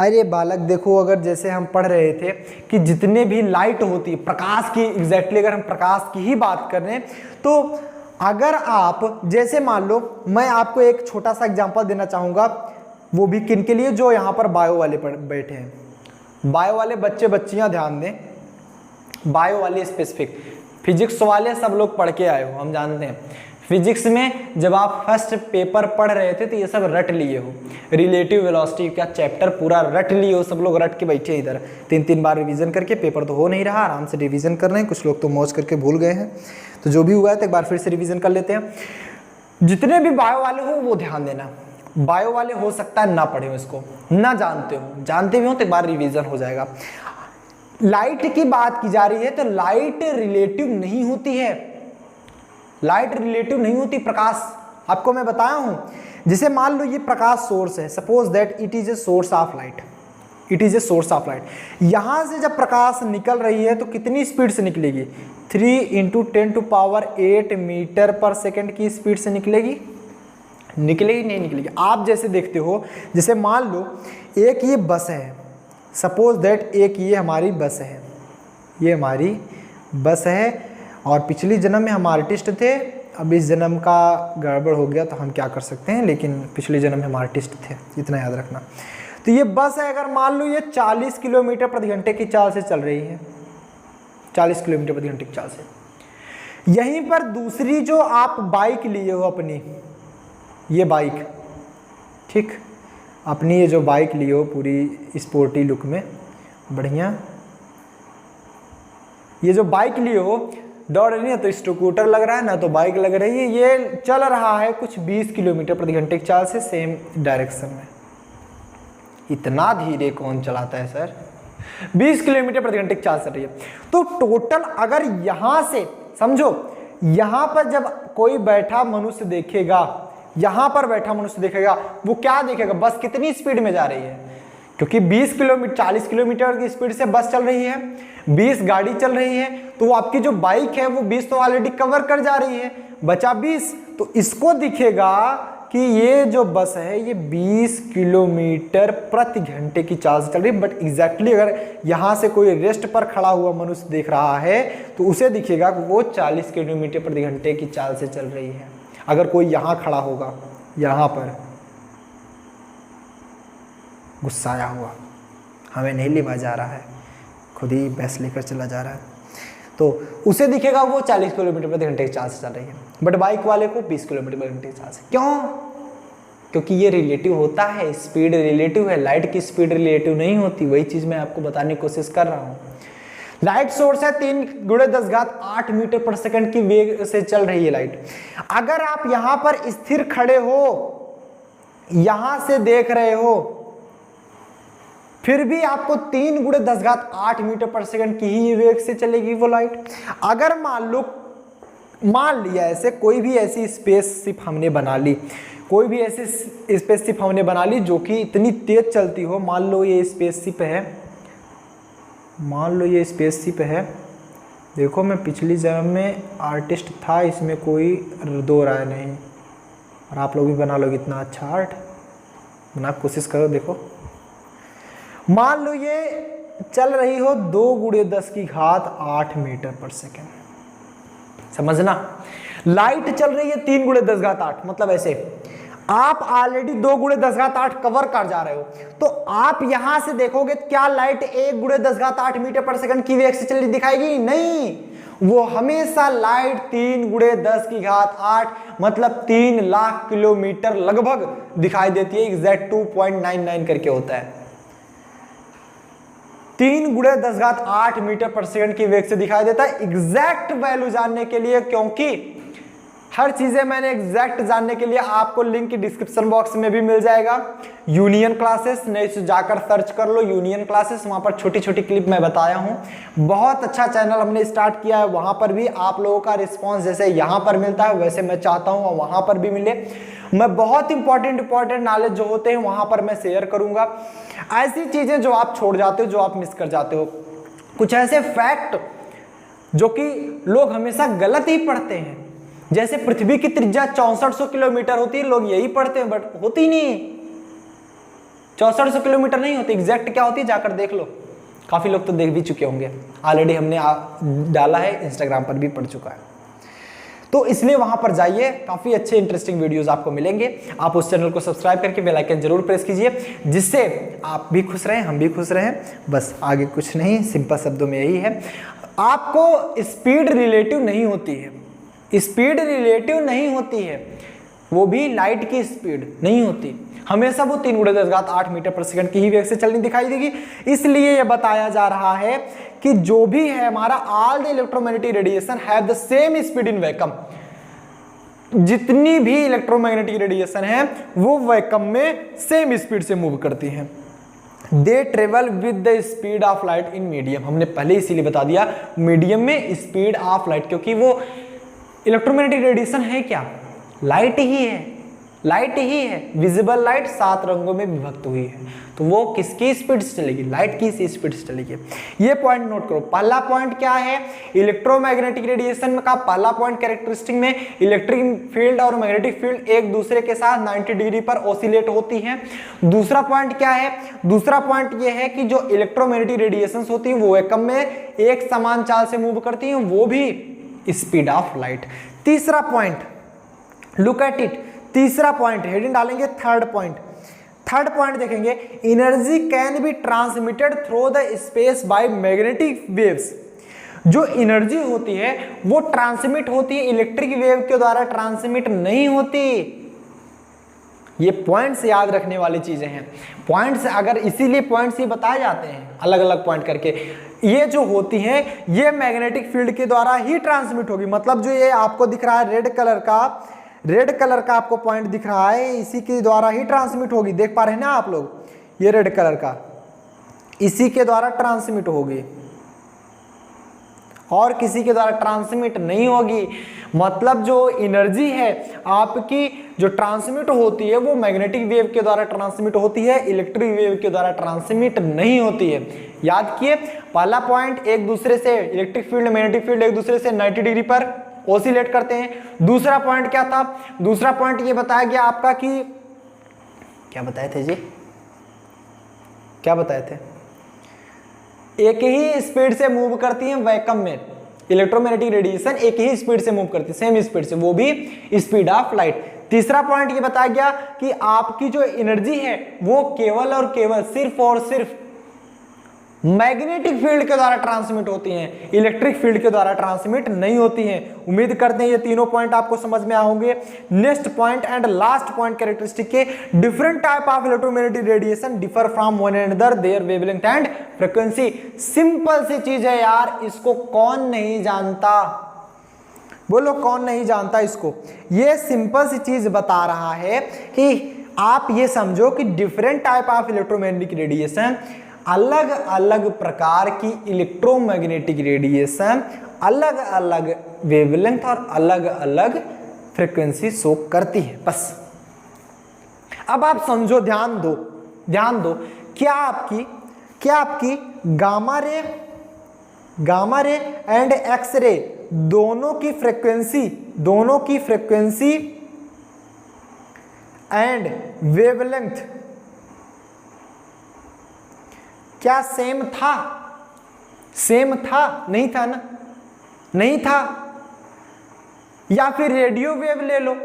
अरे बालक देखो, अगर जैसे हम पढ़ रहे थे कि जितने भी लाइट होती है प्रकाश की, एग्जैक्टली अगर हम प्रकाश की ही बात कर रहे हैं, तो अगर आप जैसे मान लो, मैं आपको एक छोटा सा एग्जांपल देना चाहूँगा, वो भी किन के लिए, जो यहाँ पर बायो वाले बैठे हैं। बायो वाले बच्चे बच्चियाँ ध्यान दें, बायो वाले स्पेसिफिक, फिजिक्स वाले सब लोग पढ़ के आए हो, हम जानते हैं। फिजिक्स में जब आप फर्स्ट पेपर पढ़ रहे थे तो ये सब रट लिए हो, रिलेटिव वेलोसिटी का चैप्टर पूरा रट लिए हो, सब लोग रट के बैठे इधर 3-3 बार रिवीजन करके। पेपर तो हो नहीं रहा, आराम से रिवीजन कर रहे हैं, कुछ लोग तो मौज करके भूल गए हैं, तो जो भी हुआ है तो एक बार फिर से रिवीजन कर लेते हैं। जितने भी बायो वाले हो वो ध्यान देना, बायो वाले हो सकता है ना पढ़े हो इसको, ना जानते हो, जानते भी हो तो एक बार रिवीजन हो जाएगा। लाइट की बात की जा रही है तो लाइट रिलेटिव नहीं होती है, लाइट रिलेटिव नहीं होती। प्रकाश आपको मैं बताया हूं, जिसे मान लो ये प्रकाश सोर्स है, suppose that it is a source of light, it is a source of light. यहां से जब प्रकाश निकल रही है तो कितनी स्पीड से निकलेगी, 3 × 10⁸ मीटर पर सेकेंड की स्पीड से निकलेगी, निकलेगी नहीं निकलेगी। आप जैसे देखते हो, जैसे मान लो एक ये बस है, सपोज दैट एक ये हमारी बस है, ये हमारी बस है, और पिछली जन्म में हम आर्टिस्ट थे, अब इस जन्म का गड़बड़ हो गया तो हम क्या कर सकते हैं, लेकिन पिछले जन्म में हम आर्टिस्ट थे, इतना याद रखना। तो ये बस है, अगर मान लो ये 40 किलोमीटर प्रति घंटे की चाल से चल रही है, 40 किलोमीटर प्रति घंटे की चाल से। यहीं पर दूसरी जो आप बाइक लिए हो अपनी, ये बाइक, ठीक, अपनी ये जो बाइक लिए हो पूरी स्पोर्टी लुक में, बढ़िया, ये जो बाइक लिए हो, दौड़ रही है तो स्कूटर लग रहा है ना, तो बाइक लग रही है, ये चल रहा है कुछ 20 किलोमीटर प्रति घंटे की चाल से सेम डायरेक्शन में। इतना धीरे कौन चलाता है सर? 20 किलोमीटर प्रति घंटे की चाल चल रही है। तो टोटल अगर यहां से समझो, यहां पर जब कोई बैठा मनुष्य देखेगा, यहां पर बैठा मनुष्य देखेगा, वो क्या देखेगा? बस कितनी स्पीड में जा रही है, क्योंकि 20 किलोमीटर 40 किलोमीटर की स्पीड से बस चल रही है, 20 गाड़ी चल रही है, तो आपकी जो बाइक है वो 20 तो ऑलरेडी कवर कर जा रही है, बचा 20। तो इसको दिखेगा कि ये जो बस है ये 20 किलोमीटर प्रति घंटे की चाल से चल रही है। बट एग्जैक्टली अगर यहाँ से कोई रेस्ट पर खड़ा हुआ मनुष्य देख रहा है तो उसे दिखेगा कि वो 40 किलोमीटर प्रति घंटे की चाल से चल रही है। अगर कोई यहाँ खड़ा होगा, यहाँ पर गुस्साया हुआ, हमें नहीं लिवा जा रहा है, खुद ही भैंस लेकर चला जा रहा है, तो उसे दिखेगा वो 40 किलोमीटर प्रति घंटे की चाल से चल रही है, बट बाइक वाले को 20 किलोमीटर प्रति घंटे की चाल से। क्यों? क्योंकि ये रिलेटिव होता है, स्पीड रिलेटिव है, लाइट की स्पीड रिलेटिव नहीं होती। वही चीज मैं आपको बताने की कोशिश कर रहा हूँ। लाइट सोर्स है 3 × 10⁸ मीटर पर सेकंड की वेग से चल रही है लाइट। अगर आप यहां पर स्थिर खड़े हो, यहां से देख रहे हो, फिर भी आपको 3 × 10⁸ मीटर पर सेकंड की ही वेग से चलेगी वो लाइट। अगर मान लिया ऐसे कोई भी ऐसी स्पेसशिप हमने बना ली, कोई भी ऐसी स्पेसशिप हमने बना ली जो कि इतनी तेज चलती हो, मान लो ये स्पेसशिप है, मान लो ये स्पेसशिप है, देखो मैं पिछली जन्म में आर्टिस्ट था, इसमें कोई दो राय नहीं, और आप लोग भी बना लोगे इतना अच्छा आर्ट, बना कोशिश करो। देखो मान लो ये चल रही हो 2 × 10⁸ मीटर पर सेकेंड, समझना। लाइट चल रही है 3 × 10⁸, मतलब ऐसे आप ऑलरेडी 2 × 10⁸ कवर कर जा रहे हो, तो आप यहां से देखोगे क्या लाइट 1 × 10⁸ मीटर पर सेकंड की वेग से चलती दिखाएगी? नहीं, वो हमेशा लाइट 3 × 10⁸ मतलब 3 लाख किलोमीटर लगभग दिखाई देती है। एग्जैक्ट 2.99 करके होता है, 3 × 10⁸ मीटर पर सेकंड की वेग से दिखाई देता है। एग्जैक्ट वैल्यू जानने के लिए, क्योंकि हर चीजें मैंने एग्जैक्ट जानने के लिए आपको लिंक डिस्क्रिप्शन बॉक्स में भी मिल जाएगा। यूनियन क्लासेस, नहीं तो जाकर सर्च कर लो यूनियन क्लासेस, वहां पर छोटी छोटी क्लिप मैं बताया हूं। बहुत अच्छा चैनल हमने स्टार्ट किया है, वहां पर भी आप लोगों का रिस्पॉन्स जैसे यहाँ पर मिलता है वैसे मैं चाहता हूँ वहां पर भी मिले। मैं बहुत इंपॉर्टेंट नॉलेज जो होते हैं वहां पर मैं शेयर करूंगा। ऐसी चीजें जो आप छोड़ जाते हो, जो आप मिस कर जाते हो, कुछ ऐसे फैक्ट जो कि लोग हमेशा गलत ही पढ़ते हैं, जैसे पृथ्वी की त्रिज्या 6400 किलोमीटर होती है, लोग यही पढ़ते हैं, बट होती नहीं, 6400 किलोमीटर नहीं होती। एग्जैक्ट क्या होती है जाकर देख लो, काफी लोग तो देख भी चुके होंगे, ऑलरेडी हमने डाला है, इंस्टाग्राम पर भी पढ़ चुका है। तो इसलिए वहां पर जाइए, काफी अच्छे इंटरेस्टिंग वीडियोस आपको मिलेंगे। आप उस चैनल को सब्सक्राइब करके बेल आइकन जरूर प्रेस कीजिए, जिससे आप भी खुश रहें, हम भी खुश रहें। बस आगे कुछ नहीं, सिंपल शब्दों में यही है। आपको स्पीड रिलेटिव नहीं होती है, स्पीड रिलेटिव नहीं होती है, वो भी लाइट की स्पीड नहीं होती, हमेशा वो 3 × 10⁸ मीटर पर सेकंड की ही वेग से चलनी दिखाई देगी। इसलिए यह बताया जा रहा है कि जो भी है हमारा all the electromagnetic radiation have the same speed in vacuum. जितनी भी इलेक्ट्रोमैग्नेटिक रेडिएशन है वो वैक्यूम में सेम स्पीड से मूव करती है। They travel with the speed of light in medium. हमने पहले इसीलिए बता दिया मीडियम में स्पीड ऑफ लाइट, क्योंकि वो इलेक्ट्रोमैग्नेटिक रेडिएशन है क्या? लाइट ही है, लाइट ही है। विजिबल लाइट 7 रंगों में विभक्त हुई है, तो वो किसकी स्पीड से चलेगी? लाइट की स्पीड से चलेगी। ये पॉइंट नोट करो। पहला पॉइंट क्या है? इलेक्ट्रोमैग्नेटिक रेडिएशन का पहला पॉइंट कैरेक्टरिस्टिक में इलेक्ट्रिक फील्ड और मैग्नेटिक फील्ड एक दूसरे के साथ 90 डिग्री पर ऑसिलेट होती हैं। दूसरा पॉइंट क्या है? दूसरा पॉइंट ये है कि जो इलेक्ट्रोमैग्नेटिक रेडिएशन होती है वो वैक्यूम में एक समान चाल से मूव करती है, वो भी स्पीड ऑफ लाइट। तीसरा पॉइंट, लुक एट इट, तीसरा पॉइंट हेडिंग डालेंगे थर्ड पॉइंट। थर्ड पॉइंट देखेंगे, energy can be transmitted through the space by magnetic waves. जो एनर्जी होती है वो ट्रांसमिट होती है, इलेक्ट्रिक वेव के द्वारा ट्रांसमिट नहीं होती। ये पॉइंट्स याद रखने वाली चीजें हैं। पॉइंट्स अगर इसीलिए पॉइंट्स ही बताए जाते हैं अलग अलग पॉइंट करके। ये जो होती हैं ये मैग्नेटिक फील्ड के द्वारा ही ट्रांसमिट होगी। मतलब जो ये आपको दिख रहा है रेड कलर का आपको पॉइंट दिख रहा है, इसी के द्वारा ही ट्रांसमिट होगी। देख पा रहे हैं ना आप लोग, ये रेड कलर का इसी के द्वारा ट्रांसमिट होगी और किसी के द्वारा ट्रांसमिट नहीं होगी। मतलब जो एनर्जी है आपकी जो ट्रांसमिट होती है वो मैग्नेटिक वेव के द्वारा ट्रांसमिट होती है, इलेक्ट्रिक वेव के द्वारा ट्रांसमिट नहीं होती है। याद किए, पहला पॉइंट एक दूसरे से इलेक्ट्रिक फील्ड मैग्नेटिक फील्ड एक दूसरे से 90 डिग्री पर ओसिलेट करते हैं। दूसरा पॉइंट क्या था, दूसरा पॉइंट ये बताया गया आपका कि क्या बताए थे जी, क्या बताए थे, एक ही स्पीड से मूव करती है वैक्यूम में। इलेक्ट्रोमैग्नेटिक रेडिएशन एक ही स्पीड से मूव करती है, सेम स्पीड से, वो भी स्पीड ऑफ लाइट। तीसरा पॉइंट ये बताया गया कि आपकी जो एनर्जी है वो केवल और केवल सिर्फ और सिर्फ मैग्नेटिक फील्ड के द्वारा ट्रांसमिट होती हैं, इलेक्ट्रिक फील्ड के द्वारा ट्रांसमिट नहीं होती हैं। उम्मीद करते हैं ये तीनों पॉइंट आपको समझ में आएंगे। Next point and last point, characteristic के different type of electromagnetic radiation differ from one another there wavelength and frequency. Simple सी चीज है यार, इसको कौन नहीं जानता, बोलो कौन नहीं जानता इसको। ये सिंपल सी चीज बता रहा है कि आप ये समझो कि different type of electromagnetic radiation, अलग अलग प्रकार की इलेक्ट्रोमैग्नेटिक रेडिएशन अलग अलग वेवलेंथ और अलग अलग फ्रीक्वेंसी शो करती है। बस अब आप समझो, ध्यान दो, क्या आपकी gamma ray and X ray दोनों की फ्रीक्वेंसी एंड वेवलेंथ क्या सेम था? नहीं था ना, नहीं था। या फिर रेडियो वेव ले लो,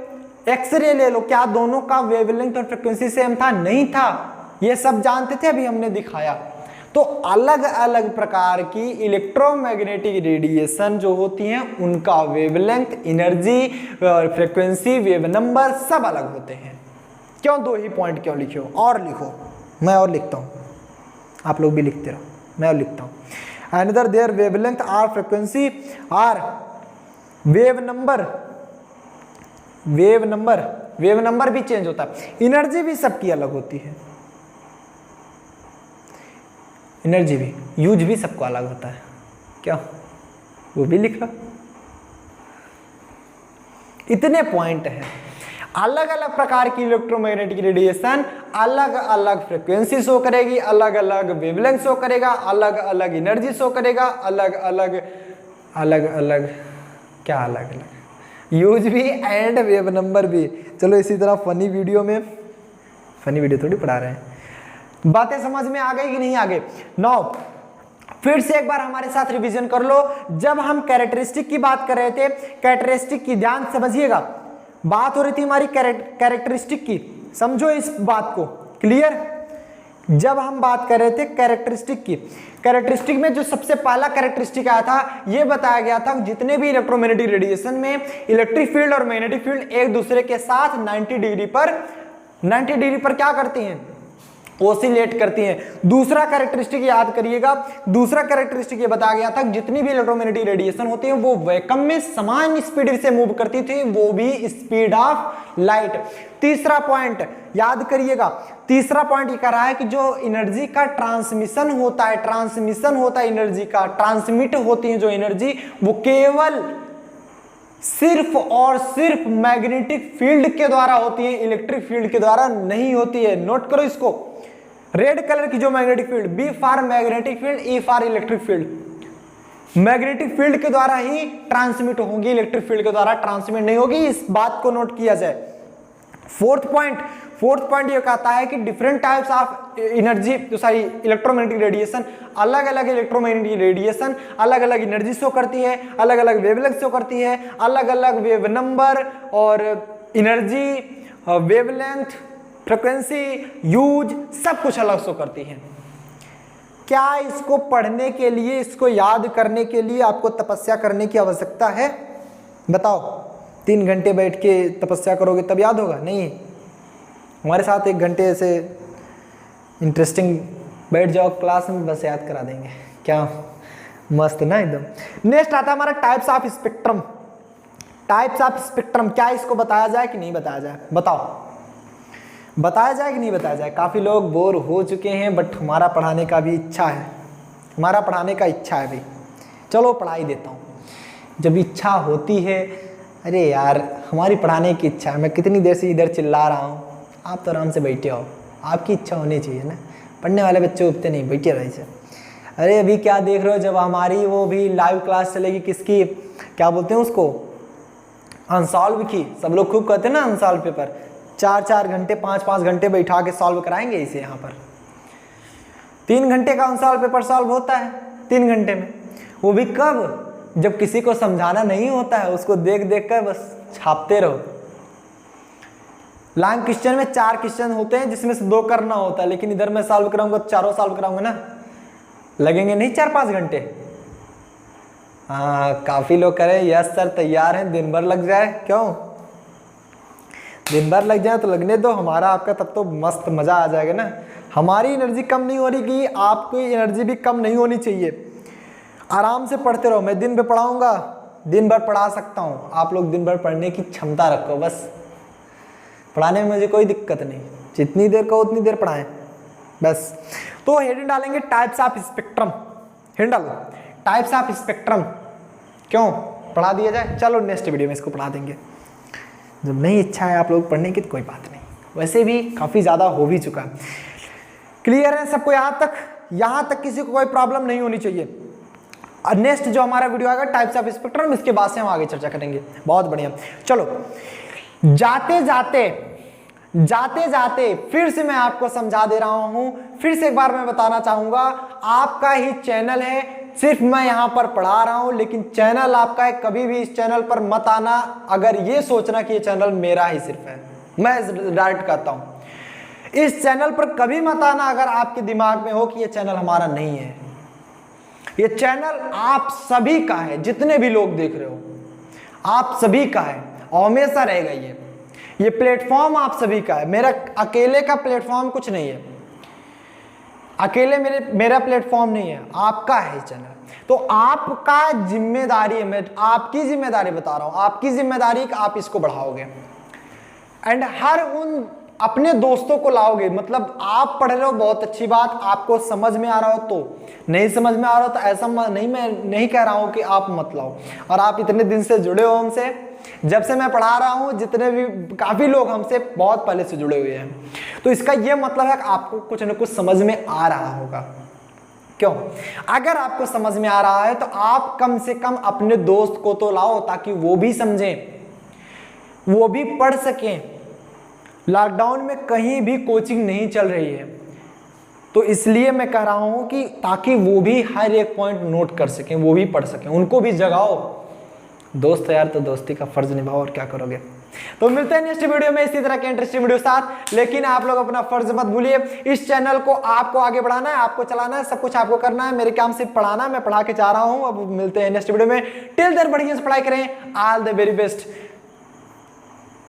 एक्सरे ले लो, क्या दोनों का वेवलेंथ और फ्रीक्वेंसी सेम था? नहीं था। ये सब जानते थे, अभी हमने दिखाया। तो अलग अलग प्रकार की इलेक्ट्रोमैग्नेटिक रेडिएशन जो होती हैं उनका wavelength, energy, frequency, wave number सब अलग होते हैं। क्यों दो ही पॉइंट क्यों लिखे हो? और लिखो, मैं और लिखता हूं, आप लोग भी लिखते रहो, मैं और लिखता हूं। Another there wavelength or frequency or wave number भी चेंज होता है। एनर्जी भी सबकी अलग होती है, एनर्जी भी, यूज भी सबको अलग होता है। क्या वो भी लिख लो। इतने पॉइंट है। अलग अलग प्रकार की इलेक्ट्रोमैग्नेटिक रेडिएशन अलग अलग फ्रीक्वेंसी शो करेगी, अलग अलग वेवलेंथ शो करेगा, अलग अलग एनर्जी शो करेगा, अलग अलग क्या अलग अलग यूज भी एंड वेव नंबर भी। चलो इसी तरह फनी वीडियो थोड़ी पढ़ा रहे हैं। बातें समझ में आ गई कि नहीं आ गई? नाउ फिर से एक बार हमारे साथ रिवीजन कर लो। जब हम कैरेक्टरिस्टिक की बात कर रहे थे, कैरेक्टरिस्टिक की ध्यान समझिएगा, बात हो रही थी हमारी कैरेक्टरिस्टिक की। समझो इस बात को, क्लियर? जब हम बात कर रहे थे कैरेक्टरिस्टिक की, कैरेक्टरिस्टिक में जो सबसे पहला कैरेक्टरिस्टिक आया था, यह बताया गया था जितने भी इलेक्ट्रोमैग्नेटिक रेडिएशन में इलेक्ट्रिक फील्ड और मैग्नेटिक फील्ड एक दूसरे के साथ 90 डिग्री पर क्या करती हैं? ओसिलेट करती हैं। दूसरा कैरेक्टरिस्टिक याद करिएगा, दूसरा कैरेक्टरिस्टिक ये बताया गया था जितनी भी इलेक्ट्रोमैग्नेटिक रेडिएशन होती है वो वैक्यूम में समान स्पीड से मूव करती थी, वो भी स्पीड ऑफ लाइट। तीसरा पॉइंट याद करिएगा, तीसरा पॉइंट ये कह रहा है कि जो एनर्जी का ट्रांसमिशन होता है एनर्जी का, ट्रांसमिट होती है जो एनर्जी, वो केवल सिर्फ और सिर्फ मैग्नेटिक फील्ड के द्वारा होती है, इलेक्ट्रिक फील्ड के द्वारा नहीं होती है। नोट करो इसको। रेड कलर की जो magnetic field, B for magnetic field, E for electric field, magnetic field के द्वारा ही ट्रांसमिट होगी, इलेक्ट्रिक फील्ड के द्वारा ट्रांसमिट नहीं होगी। इस बात को नोट किया जाए। फोर्थ पॉइंट ये कहता है कि different types of energy electromagnetic radiation, अलग अलग इलेक्ट्रोमैग्नेटिक रेडिएशन अलग अलग एनर्जी शो करती है, अलग अलग वेवलेंथ शो करती है, अलग अलग वेव नंबर और एनर्जी, वेवलेंथ, फ्रिक्वेंसी, यूज सब कुछ अलग शो करती है। क्या इसको पढ़ने के लिए, इसको याद करने के लिए आपको तपस्या करने की आवश्यकता है? बताओ, 3 घंटे बैठ के तपस्या करोगे तब याद होगा? नहीं। हमारे साथ 1 घंटे ऐसे इंटरेस्टिंग बैठ जाओ क्लास में, बस याद करा देंगे। क्या मस्त ना एकदम। नेक्स्ट आता है हमारा types of spectrum. Types of spectrum, क्या इसको बताया जाए कि नहीं बताया जाए? बताओ, बताया जाए कि नहीं बताया जाए? काफ़ी लोग बोर हो चुके हैं, बट हमारा पढ़ाने का भी इच्छा है, हमारा पढ़ाने का इच्छा है भी। चलो पढ़ा ही देता हूँ। जब इच्छा होती है, अरे यार हमारी पढ़ाने की इच्छा है, मैं कितनी देर से इधर चिल्ला रहा हूँ, आप तो आराम से बैठे हो, आपकी इच्छा होनी चाहिए ना। पढ़ने वाले बच्चे उठते नहीं, बैठे रहे से। अरे अभी क्या देख रहे हो, जब हमारी वो भी लाइव क्लास चलेगी, किसकी, क्या बोलते हैं उसको, अनसॉल्व की, सब लोग खूब कहते हैं ना अनसॉल्व पेपर, 4-4 घंटे 5-5 घंटे बैठा के सॉल्व कराएंगे इसे यहाँ पर। 3 घंटे का अनसॉल्व पेपर सॉल्व होता है 3 घंटे में, वो भी कब, जब किसी को समझाना नहीं होता है, उसको देख देख कर बस छापते रहो। लॉन्ग क्वेश्चन में 4 क्वेश्चन होते हैं जिसमें से 2 करना होता है, लेकिन इधर मैं सॉल्व कराऊंगा तो चारों सॉल्व कराऊंगा ना, लगेंगे नहीं 4-5 घंटे। हाँ, काफी लोग करें यस सर तैयार हैं, दिन भर लग जाए, क्यों दिन भर लग जाए तो लगने दो, हमारा आपका तब तो मस्त मजा आ जाएगा ना। हमारी एनर्जी कम नहीं हो रही कि आपकी एनर्जी भी कम नहीं होनी चाहिए। आराम से पढ़ते रहो, मैं दिन भर पढ़ाऊंगा, दिन भर पढ़ा सकता हूँ, आप लोग दिन भर पढ़ने की क्षमता रखो, बस पढ़ाने में मुझे कोई दिक्कत नहीं, जितनी देर कहो उतनी देर पढ़ाएं बस। तो हेडिंग डालेंगे टाइप्स ऑफ स्पेक्ट्रम, हेडिंग डालो टाइप्स ऑफ स्पेक्ट्रम, क्यों पढ़ा दिया जाए। चलो नेक्स्ट वीडियो में इसको पढ़ा देंगे, जब नहीं इच्छा है आप लोग पढ़ने की तो कोई बात नहीं, वैसे भी काफ़ी ज़्यादा हो भी चुका है। क्लियर है सबको यहाँ तक किसी को कोई प्रॉब्लम नहीं होनी चाहिए। और नेक्स्ट जो हमारा वीडियो आएगा टाइप्स ऑफ स्पेक्ट्रम, इसके बाद से हम आगे चर्चा करेंगे। बहुत बढ़िया। चलो जाते जाते फिर से मैं आपको समझा दे रहा हूं, फिर से एक बार मैं बताना चाहूंगा, आपका ही चैनल है, सिर्फ मैं यहां पर पढ़ा रहा हूं, लेकिन चैनल आपका है। कभी भी इस चैनल पर मत आना अगर ये सोचना कि ये चैनल मेरा ही सिर्फ है, मैं डायरेक्ट कहता हूं इस चैनल पर कभी मत आना अगर आपके दिमाग में हो कि ये चैनल हमारा नहीं है। ये चैनल आप सभी का है, जितने भी लोग देख रहे हो आप सभी का है और हमेशा रहेगा। ये प्लेटफॉर्म आप सभी का है, मेरा अकेले का प्लेटफॉर्म कुछ नहीं है, अकेले मेरा प्लेटफॉर्म नहीं है, आपका है चैनल। तो आपका जिम्मेदारी है, मैं आपकी जिम्मेदारी बता रहा हूं, आपकी जिम्मेदारी कि आप इसको बढ़ाओगे एंड हर उन अपने दोस्तों को लाओगे। मतलब आप पढ़ रहे हो बहुत अच्छी बात, आपको समझ में आ रहा हो तो, नहीं समझ में आ रहा हो तो ऐसा नहीं, मैं नहीं कह रहा हूं कि आप मत लाओ। और आप इतने दिन से जुड़े हो हमसे, जब से मैं पढ़ा रहा हूं, जितने भी काफी लोग हमसे बहुत पहले से जुड़े हुए हैं, तो इसका यह मतलब है कि आपको कुछ न कुछ समझ में आ रहा होगा। क्यों? अगर आपको समझ में आ रहा है तो आप कम से कम अपने दोस्त को तो लाओ ताकि वो भी समझें, वो भी पढ़ सकें। लॉकडाउन में कहीं भी कोचिंग नहीं चल रही है, तो इसलिए मैं कह रहा हूं कि ताकि वो भी हर एक पॉइंट नोट कर सकें, वो भी पढ़ सकें, उनको भी जगाओ। दोस्त यार तो दोस्ती का फर्ज निभाओ, और क्या करोगे। तो मिलते हैं नेक्स्ट वीडियो में इसी तरह के इंटरेस्टिंग वीडियो साथ। लेकिन आप लोग अपना फर्ज मत भूलिए, इस चैनल को आपको आगे बढ़ाना है, आपको चलाना है, सब कुछ आपको करना है। मेरे काम सिर्फ पढ़ाना, मैं पढ़ा के जा रहा हूं। अब मिलते हैं नेक्स्ट वीडियो में, टिल देन बढ़िया से पढ़ाई करें। All the very best.